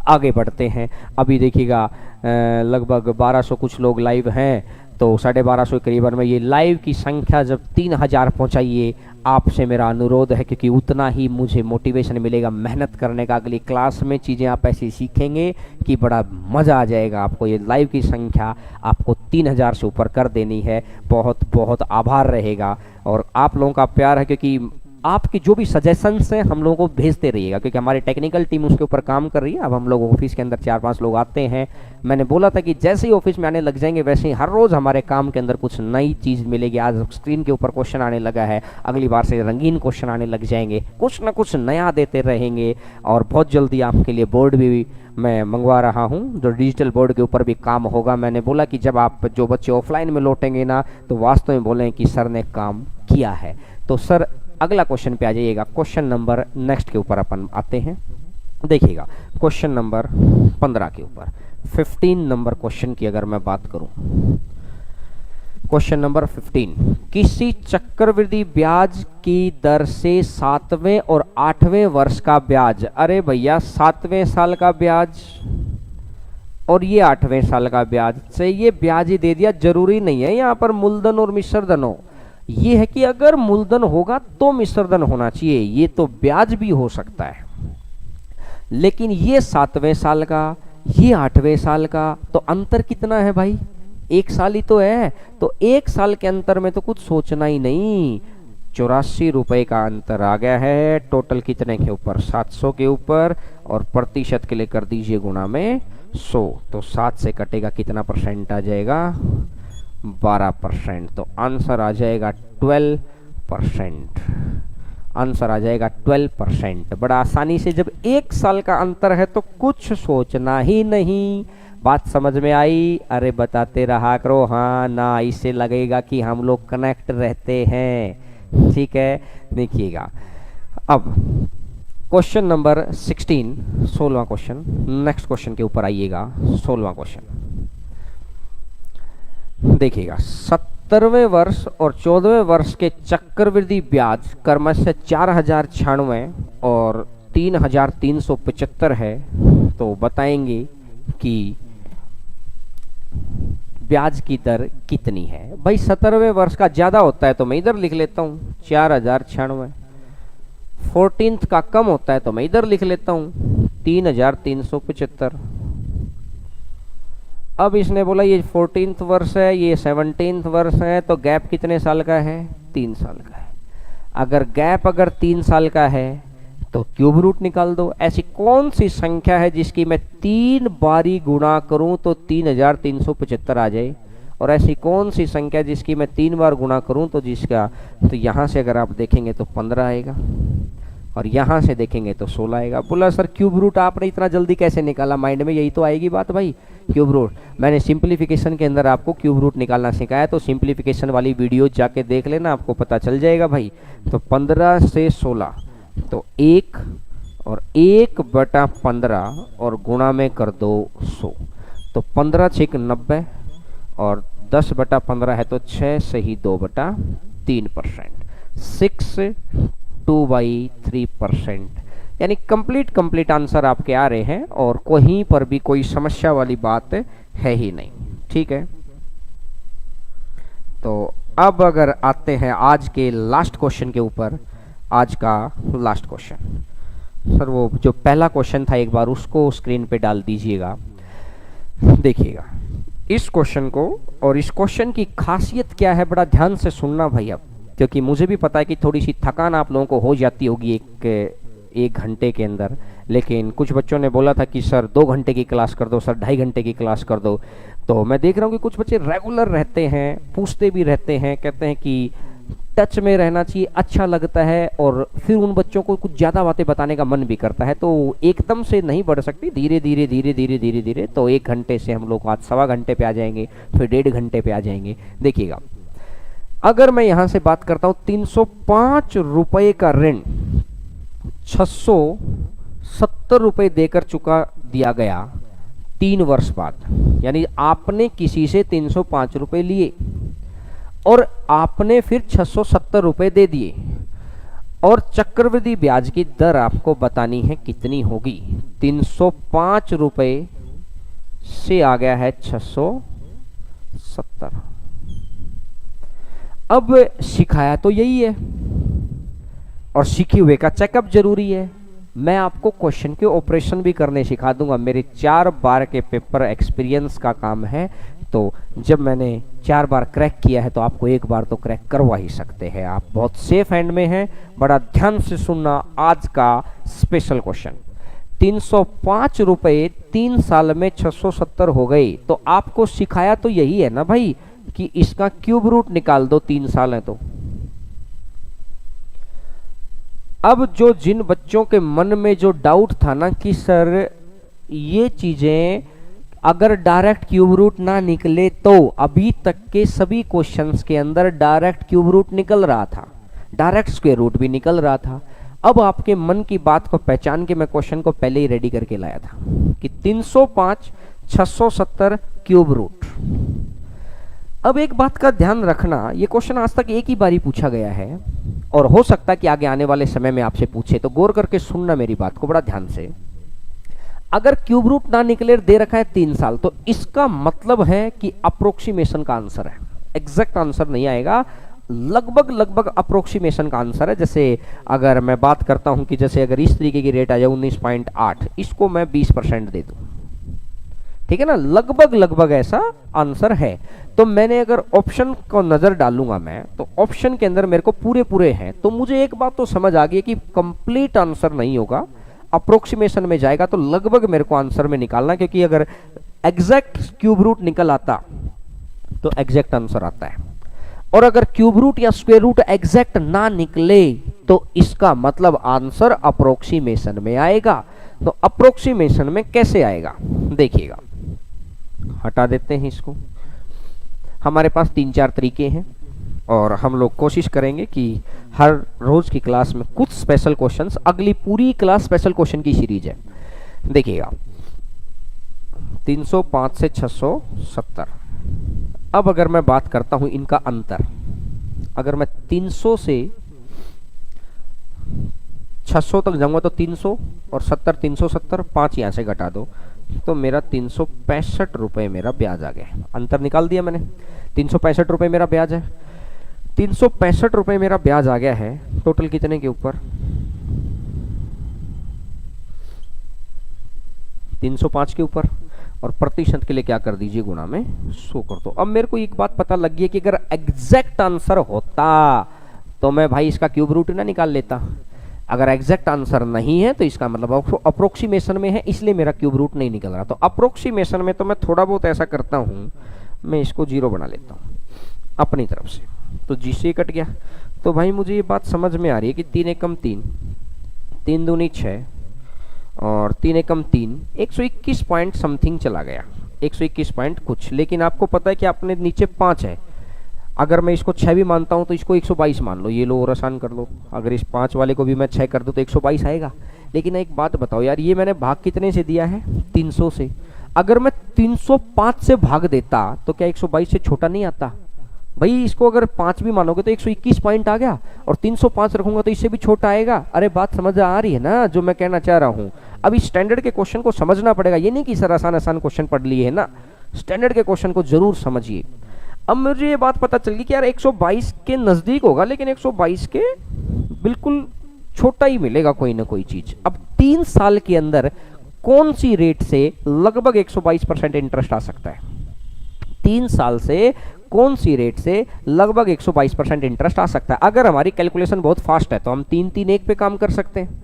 आगे बढ़ते हैं। अभी देखिएगा लगभग 1200 कुछ लोग लाइव हैं, तो 1250 के करीबन में ये लाइव की संख्या जब 3000 पहुंचाइए, आपसे मेरा अनुरोध है, क्योंकि उतना ही मुझे मोटिवेशन मिलेगा मेहनत करने का। अगली क्लास में चीज़ें आप ऐसी सीखेंगे कि बड़ा मज़ा आ जाएगा आपको। ये लाइव की संख्या आपको 3000 से ऊपर कर देनी है। बहुत बहुत आभार रहेगा, और आप लोगों का प्यार है, क्योंकि आपकी जो भी सजेशंस हैं हम लोगों को भेजते रहिएगा, क्योंकि हमारी टेक्निकल टीम उसके ऊपर काम कर रही है। अब हम लोग ऑफिस के अंदर 4-5 लोग आते हैं। मैंने बोला था कि जैसे ही ऑफिस में आने लग जाएंगे, वैसे ही हर रोज़ हमारे काम के अंदर कुछ नई चीज़ मिलेगी। आज स्क्रीन के ऊपर क्वेश्चन आने लगा है, अगली बार से रंगीन क्वेश्चन आने लग जाएंगे, कुछ ना कुछ नया देते रहेंगे। और बहुत जल्दी आपके लिए बोर्ड भी मैं मंगवा रहा हूं, जो डिजिटल बोर्ड के ऊपर भी काम होगा। मैंने बोला कि जब आप जो बच्चे ऑफलाइन में लौटेंगे ना, तो वास्तव में बोलें कि सर ने काम किया है। तो सर अगला क्वेश्चन पे आ जाइएगा। क्वेश्चन नंबर नेक्स्ट के ऊपर अपन आते हैं। देखिएगा, क्वेश्चन नंबर 15 के ऊपर 15 नंबर क्वेश्चन की अगर मैं बात करूं, क्वेश्चन नंबर 15, किसी चक्रवृद्धि ब्याज की दर से 7वें और 8वें वर्ष का ब्याज, अरे भैया 7वें साल का ब्याज और ये 8वें साल का ब्याज से ये ब्याज ही दे दिया। जरूरी नहीं है यहाँ पर मूलधन और मिश्रधन हो। ये है कि अगर मूलधन होगा तो मिश्रधन होना चाहिए, ये तो ब्याज भी हो सकता है। लेकिन ये 7वें साल का, ये 8वें साल का, तो अंतर कितना है भाई? 1 साल ही तो है। तो 1 साल के अंतर में तो कुछ सोचना ही नहीं। 84 रुपए का अंतर आ गया है। टोटल कितने के ऊपर? 700 के ऊपर, और प्रतिशत के लिए कर दीजिए गुना में 100, तो 7 से कटेगा कितना परसेंट आ जाएगा? 12%। तो आंसर आ जाएगा 12%। आंसर आ जाएगा 12%। बड़ा आसानी से, जब 1 साल का अंतर है तो कुछ सोचना ही नहीं। बात समझ में आई? अरे बताते रहा करो हाँ ना, इससे लगेगा कि हम लोग कनेक्ट रहते हैं। ठीक है, देखिएगा अब क्वेश्चन नंबर 16, 16वां क्वेश्चन। नेक्स्ट क्वेश्चन के ऊपर आइएगा, 16वां क्वेश्चन देखिएगा। 70वें वर्ष और 14वें वर्ष के चक्रवृद्धि ब्याज क्रमशः 4096 और 3375 है। तो बताएंगे कि ब्याज की दर कितनी है। भाई 17वें वर्ष का ज़्यादा होता है तो मैं इधर लिख लेता हूँ 4096, 14th का कम होता है तो मैं इधर लिख लेता हूँ 3375। अब इसने बोला ये 14th वर्ष है, ये 17th वर्ष है, तो गैप कितने साल का है? 3 साल का है। अगर गैप 3 साल का है तो क्यूब रूट निकाल दो। ऐसी कौन सी संख्या है जिसकी मैं 3 बारी गुणा करूं तो 3375 आ जाए, और ऐसी कौन सी संख्या जिसकी मैं 3 बार गुणा करूं तो तो यहां से अगर आप देखेंगे तो 15 आएगा, और यहां से देखेंगे तो 16 आएगा। बोला सर क्यूब रूट आपने इतना जल्दी कैसे निकाला? माइंड में यही तो आएगी बात भाई, क्यूब रूट। मैंने सिंप्लीफिकेशन के अंदर आपको क्यूब रूट निकालना सिखाया, तो सिंप्लीफिकेशन वाली वीडियो जाके देख लेना, आपको पता चल जाएगा भाई। तो 15 से 16 तो 1 और 1/15 और गुणा में कर दो 100, तो 15 × 90 और 10/15 है तो 6 से ही 2/3%, 6 2/3%, यानी कंप्लीट आंसर आपके आ रहे हैं, और कहीं पर भी कोई समस्या वाली बात है ही नहीं। ठीक है, तो अब अगर आते हैं आज के लास्ट क्वेश्चन के ऊपर। आज का लास्ट क्वेश्चन सर, वो जो पहला क्वेश्चन था एक बार उसको स्क्रीन पे डाल दीजिएगा, देखिएगा इस क्वेश्चन को। और इस क्वेश्चन की खासियत क्या है, बड़ा ध्यान से सुनना भाई अब, क्योंकि मुझे भी पता है कि थोड़ी सी थकान आप लोगों को हो जाती होगी एक घंटे के अंदर, लेकिन कुछ बच्चों ने बोला था कि सर 2 घंटे की क्लास कर दो, सर 2.5 घंटे की क्लास कर दो। तो मैं देख रहा हूँ कि कुछ बच्चे रेगुलर रहते हैं, पूछते भी रहते हैं, कहते हैं कि टच में रहना चाहिए, अच्छा लगता है, और फिर उन बच्चों को कुछ ज़्यादा बातें बताने का मन भी करता है। तो एकदम से नहीं बढ़ सकती, धीरे धीरे धीरे धीरे धीरे धीरे। तो 1 घंटे से हम लोग आज 1.25 घंटे पे आ जाएंगे, फिर 1.5 घंटे पे आ जाएंगे। देखिएगा, अगर मैं यहाँ से बात करता हूँ 305 रुपये का ऋण 670 रुपये देकर चुका दिया गया 3 वर्ष बाद, यानी आपने किसी से 305 रुपये लिए और आपने फिर 670 रुपये दे दिए, और चक्रवृद्धि ब्याज की दर आपको बतानी है कितनी होगी। 305 रुपये से आ गया है 670। अब सिखाया तो यही है, और सीखे हुए का चेकअप जरूरी है। मैं आपको क्वेश्चन के ऑपरेशन भी करने सिखा दूंगा, मेरे 4 बार के पेपर एक्सपीरियंस का काम है। तो जब मैंने 4 बार क्रैक किया है तो आपको 1 बार तो क्रैक करवा ही सकते हैं। आप बहुत सेफ हैंड में हैं। बड़ा ध्यान से सुनना आज का स्पेशल क्वेश्चन। 305 रुपये 3 साल में 670 हो गए, तो आपको सिखाया तो यही है ना भाई कि इसका क्यूब रूट निकाल दो, 3 साल है तो। अब जो जिन बच्चों के मन में जो डाउट था ना कि सर ये चीजें अगर डायरेक्ट क्यूब रूट ना निकले, तो अभी तक के सभी क्वेश्चंस के अंदर डायरेक्ट क्यूब रूट निकल रहा था, डायरेक्ट स्क्वायर रूट भी निकल रहा था। अब आपके मन की बात को पहचान के मैं क्वेश्चन को पहले ही रेडी करके लाया था कि 305 670 क्यूब रूट। अब एक बात का ध्यान रखना, ये क्वेश्चन आज तक एक ही बारी पूछा गया है, और हो सकता है कि आगे आने वाले समय में आपसे पूछे, तो गौर करके सुनना मेरी बात को बड़ा ध्यान से। अगर क्यूब रूट ना निकले दे रखा है 3 साल, तो इसका मतलब है कि अप्रोक्सीमेशन का आंसर है, एग्जैक्ट आंसर नहीं आएगा, लगभग अप्रोक्सीमेशन का आंसर है। जैसे अगर मैं बात करता हूं कि जैसे अगर इस तरीके की रेट आ जाए 19.8, इसको मैं 20% दे दूं, ठीक है ना, लगभग ऐसा आंसर है। तो मैंने अगर ऑप्शन को नजर डालूंगा मैं, तो ऑप्शन के अंदर मेरे को पूरे हैं, तो मुझे एक बात तो समझ आ गई कि कंप्लीट आंसर नहीं होगा, अप्रोक्सीमेशन में जाएगा, तो लगभग मेरे को आंसर में निकालना, क्योंकि अगर एग्जैक्ट क्यूब रूट निकल आता तो एग्जैक्ट आंसर आता है, और अगर क्यूब रूट या स्क्वायर रूट एग्जैक्ट ना निकले तो इसका मतलब आंसर अप्रोक्सीमेशन में आएगा। तो अप्रोक्सीमेशन में कैसे आएगा देखिएगा, हटा देते हैं इसको। हमारे पास 3-4 तरीके हैं, और हम लोग कोशिश करेंगे कि हर रोज की क्लास में कुछ स्पेशल क्वेश्चंस, अगली पूरी क्लास स्पेशल क्वेश्चन की सीरीज है। देखिएगा 305 से 670। अब अगर मैं बात करता हूं इनका अंतर, अगर मैं 300 से 600 तक जाऊंगा तो 300 और 70, 370, 5 यहां से घटा दो तो मेरा 365 रुपये मेरा ब्याज आ गया। अंतर निकाल दिया मैंने, 365 रुपये मेरा ब्याज है, 365 रुपये मेरा ब्याज आ गया है। टोटल कितने के ऊपर, 305 के ऊपर, और प्रतिशत के लिए क्या कर दीजिए, गुणा में 100 कर दो। अब मेरे को एक बात पता लग गई है कि अगर एग्जैक्ट आंसर होता तो मैं भाई इसका क्यूब रूट ना निकाल लेता। अगर एग्जैक्ट आंसर नहीं है तो इसका मतलब अप्रोक्सीमेशन में है, इसलिए मेरा क्यूब रूट नहीं निकल रहा। तो अप्रोक्सीमेशन में तो मैं थोड़ा बहुत ऐसा करता हूँ, मैं इसको 0 बना लेता हूँ अपनी तरफ से, तो जी से कट गया। तो भाई मुझे ये बात समझ में आ रही है कि 3 एकम 3, 3 दूनी 6 और 3 एकम 3, 121 पॉइंट समथिंग चला गया, 121 पॉइंट कुछ। लेकिन आपको पता है कि आपने नीचे 5 है, अगर मैं इसको 6 भी मानता हूं तो इसको 122 मान लो, ये लो और आसान कर लो। अगर इस 5 वाले को भी मैं 6 कर दूं तो 122 आएगा। लेकिन एक बात बताओ यार, ये मैंने भाग कितने से दिया है, 300 से। अगर मैं 305 से भाग देता तो क्या 122 से छोटा नहीं आता भाई? इसको अगर 5 भी मानोगे तो 121 पॉइंट आ गया, और 305 रखूंगा तो इससे भी छोटा आएगा। अरे बात समझ आ रही है ना जो मैं कहना चाह रहा हूँ? अब इस स्टैंडर्ड के क्वेश्चन को समझना पड़ेगा, ये नहीं कि सर आसान आसान क्वेश्चन पढ़ लिए है ना, स्टैंडर्ड के क्वेश्चन को जरूर समझिए। अब मुझे ये बात पता चल गई कि यार 122 के नजदीक होगा, लेकिन 122 के बिल्कुल छोटा ही मिलेगा कोई ना कोई चीज। अब 3 साल के अंदर कौन सी रेट से लगभग 122% इंटरेस्ट आ सकता है? 3 साल से कौन सी रेट से लगभग 122% इंटरेस्ट आ सकता है? अगर हमारी कैलकुलेशन बहुत फास्ट है तो हम 3-3-1 पे काम कर सकते हैं।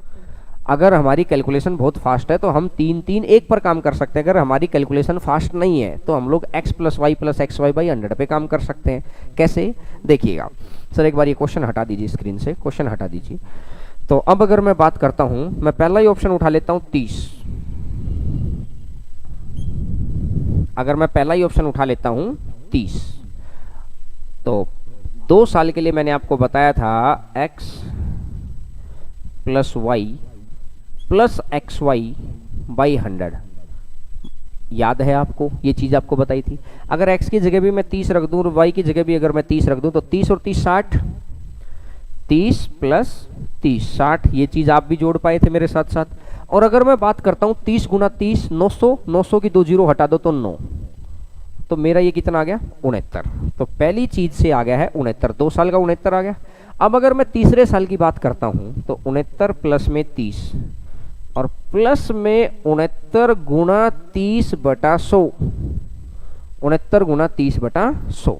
अगर हमारी कैलकुलेशन बहुत फास्ट है तो हम 3-3-1 पर काम कर सकते हैं। अगर हमारी कैलकुलेशन फास्ट नहीं है तो हम लोग x + y + xy/100 पे काम कर सकते हैं। कैसे, देखिएगा सर, एक बार ये क्वेश्चन हटा दीजिए स्क्रीन से, क्वेश्चन हटा दीजिए। तो अब अगर मैं बात करता हूं, मैं पहला ही ऑप्शन उठा लेता हूं 30। अगर मैं पहला ही ऑप्शन उठा लेता हूं 30, तो 2 साल के लिए मैंने आपको बताया था x + y + xy/100, याद है आपको? ये चीज आपको बताई थी। अगर x की जगह भी मैं 30 रख दूं और y की जगह भी अगर मैं 30 रख दूं तो 30 और 30 60, 30 + 30 60, ये चीज आप भी जोड़ पाए थे मेरे साथ साथ। और अगर मैं बात करता हूं 30 × 30 900, 900 की 2 जीरो हटा दो तो 9, तो मेरा ये कितना आ गया, 69। तो पहली चीज से आ गया है 69, 2 साल का 69 आ गया। अब अगर मैं तीसरे साल की बात करता हूं तो 69 प्लस में 30 और प्लस में 69 गुणा 30/100, 69 गुणा 30/100।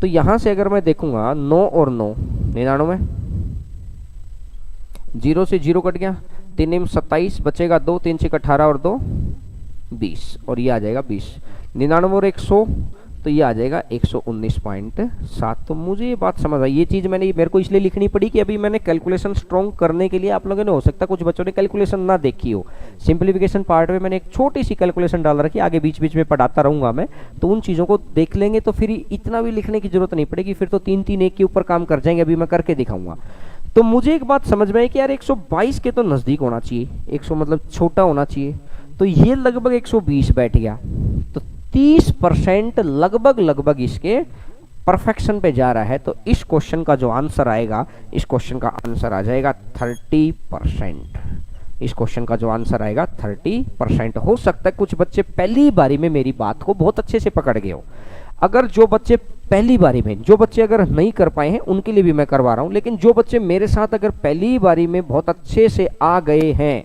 तो यहां से अगर मैं देखूंगा 9 और 9 99, 0 से 0 कट गया, 3 27 बचेगा 2, 3 6 18 और 2 20, और ये आ जाएगा 20। 99 और 100 तो ये आ जाएगा 119.7। तो मुझे ये बात समझ आई। ये चीज़ मेरे को इसलिए लिखनी पड़ी कि अभी मैंने कैलकुलेशन स्ट्रॉन्ग करने के लिए, आप लोगों ने हो सकता कुछ बच्चों ने कैलकुलेशन ना देखी हो, सिंप्लीफिकेशन पार्ट में मैंने एक छोटी सी कैलकुलेशन डाल रखी, आगे बीच बीच में पढ़ाता रहूंगा मैं, तो उन चीज़ों को देख लेंगे तो फिर इतना भी लिखने की जरूरत नहीं पड़ेगी, फिर तो 3-3-1 के ऊपर काम कर जाएंगे। अभी मैं करके दिखाऊंगा। तो मुझे एक बात समझ में आई कि यार 122 के तो नज़दीक होना चाहिए, 100 मतलब छोटा होना चाहिए, तो ये लगभग 120 बैठ गया। तो 30% लगभग इसके परफेक्शन पे जा रहा है। तो इस क्वेश्चन का जो आंसर आएगा, इस क्वेश्चन का आंसर आ जाएगा 30%। इस क्वेश्चन का जो आंसर आएगा 30%। हो सकता है कुछ बच्चे पहली बारी में मेरी बात को बहुत अच्छे से पकड़ गए हो। अगर जो बच्चे पहली बारी में, जो बच्चे अगर नहीं कर पाए हैं उनके लिए भी मैं करवा रहा हूं, लेकिन जो बच्चे मेरे साथ अगर पहली बारी में बहुत अच्छे से आ गए हैं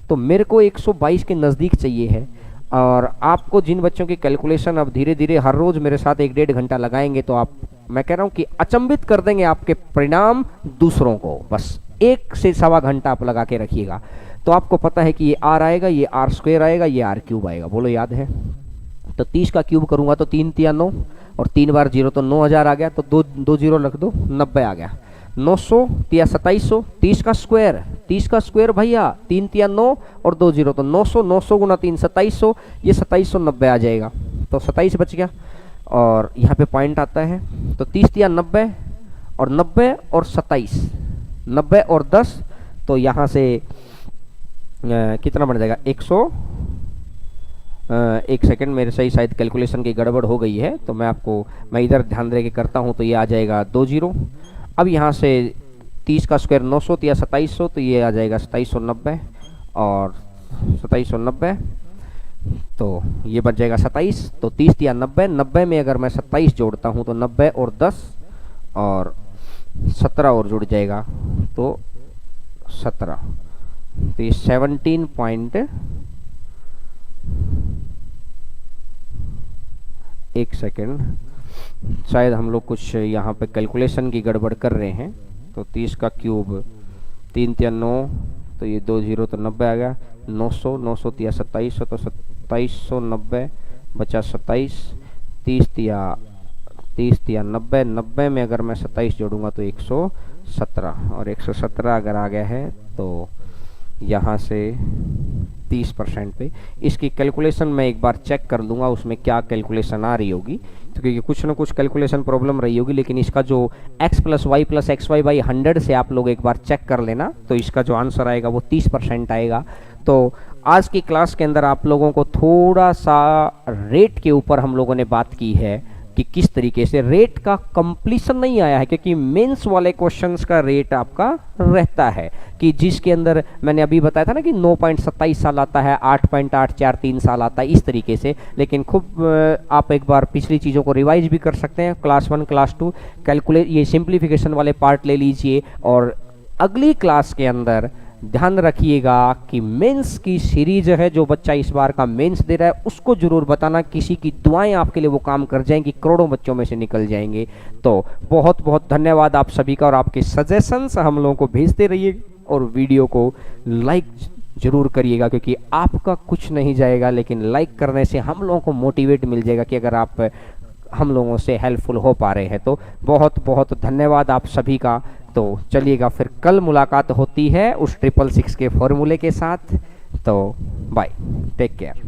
तो मेरे को 122 के नज़दीक चाहिए है। और आपको जिन बच्चों की कैलकुलेशन अब धीरे धीरे हर रोज़ मेरे साथ 1-1.5 घंटा लगाएंगे तो आप, मैं कह रहा हूँ कि अचंभित कर देंगे आपके परिणाम दूसरों को। बस 1 से सवा घंटा आप लगा के रखिएगा तो आपको पता है कि ये r आएगा, ये r² आएगा, ये r³ आएगा। बोलो याद है? तो 30 का क्यूब करूंगा तो 3 × 9 और 3 बार 0 तो 9000 आ गया, तो 2 0 रख दो, 90 आ गया। 900 × 2700, 30 का स्क्वायर, 30 का स्क्वायर भैया, 3 × 9 और 2 0 तो 900, 900 × 3 2700, ये 2790 आ जाएगा। तो 27 बच गया और यहाँ पे पॉइंट आता है, तो 30 × 90 और 90 और 27, 90 और 10, तो यहाँ से कितना बन जाएगा 100। एक सेकंड, मेरे सही शायद कैलकुलेशन की गड़बड़ हो गई है, तो मैं इधर ध्यान दे के करता हूँ। तो ये आ जाएगा 2 0। अब यहाँ से 30 का स्क्वायर 900 या 2700, तो ये आ जाएगा 2790 और 2790 तो ये बच जाएगा 27। तो 30 या 90, 90 में अगर मैं 27 जोड़ता हूँ तो 90 और 10 और 17 और जुड़ जाएगा तो 17। तो ये 17 पॉइंट, एक सेकेंड, शायद हम लोग कुछ यहाँ पे कैलकुलेशन की गड़बड़ कर रहे हैं। तो 30 का क्यूब 3 या 9, तो ये 2 0 तो 90 आ गया। 900, 900 या 2700, तो 2790 बचा 27। 30 या 90, 90 में अगर मैं 27 जोड़ूंगा तो 117, और 117 अगर आ गया है तो यहाँ से 30% पे। इसकी कैलकुलेशन मैं एक बार चेक कर लूँगा उसमें क्या कैलकुलेशन आ रही होगी, तो क्योंकि कुछ ना कुछ कैलकुलेशन प्रॉब्लम रही होगी। लेकिन इसका जो x + y + xy बाई 100 से आप लोग एक बार चेक कर लेना, तो इसका जो आंसर आएगा वो 30% आएगा। तो आज की क्लास के अंदर आप लोगों को थोड़ा सा रेट के ऊपर हम लोगों ने बात की है कि किस तरीके से रेट का कंप्लीशन नहीं आया है, क्योंकि मेंस वाले क्वेश्चंस का रेट आपका रहता है कि जिसके अंदर मैंने अभी बताया था ना कि 9.27 साल आता है, 8.843 साल आता है, इस तरीके से। लेकिन खूब आप एक बार पिछली चीज़ों को रिवाइज भी कर सकते हैं। क्लास 1 क्लास 2 कैलकुलेट, ये सिंप्लीफिकेशन वाले पार्ट ले लीजिए, और अगली क्लास के अंदर ध्यान रखिएगा कि मेंस की सीरीज है, जो बच्चा इस बार का मेंस दे रहा है उसको जरूर बताना, किसी की दुआएं आपके लिए वो काम कर जाएंगी, करोड़ों बच्चों में से निकल जाएंगे। तो बहुत बहुत धन्यवाद आप सभी का, और आपके सजेशंस हम लोगों को भेजते रहिए, और वीडियो को लाइक जरूर करिएगा, क्योंकि आपका कुछ नहीं जाएगा, लेकिन लाइक करने से हम लोगों को मोटिवेट मिल जाएगा कि अगर आप हम लोगों से हेल्पफुल हो पा रहे हैं। तो बहुत बहुत धन्यवाद आप सभी का। तो चलिएगा, फिर कल मुलाकात होती है उस 666 के फॉर्मूले के साथ। तो बाय, टेक केयर।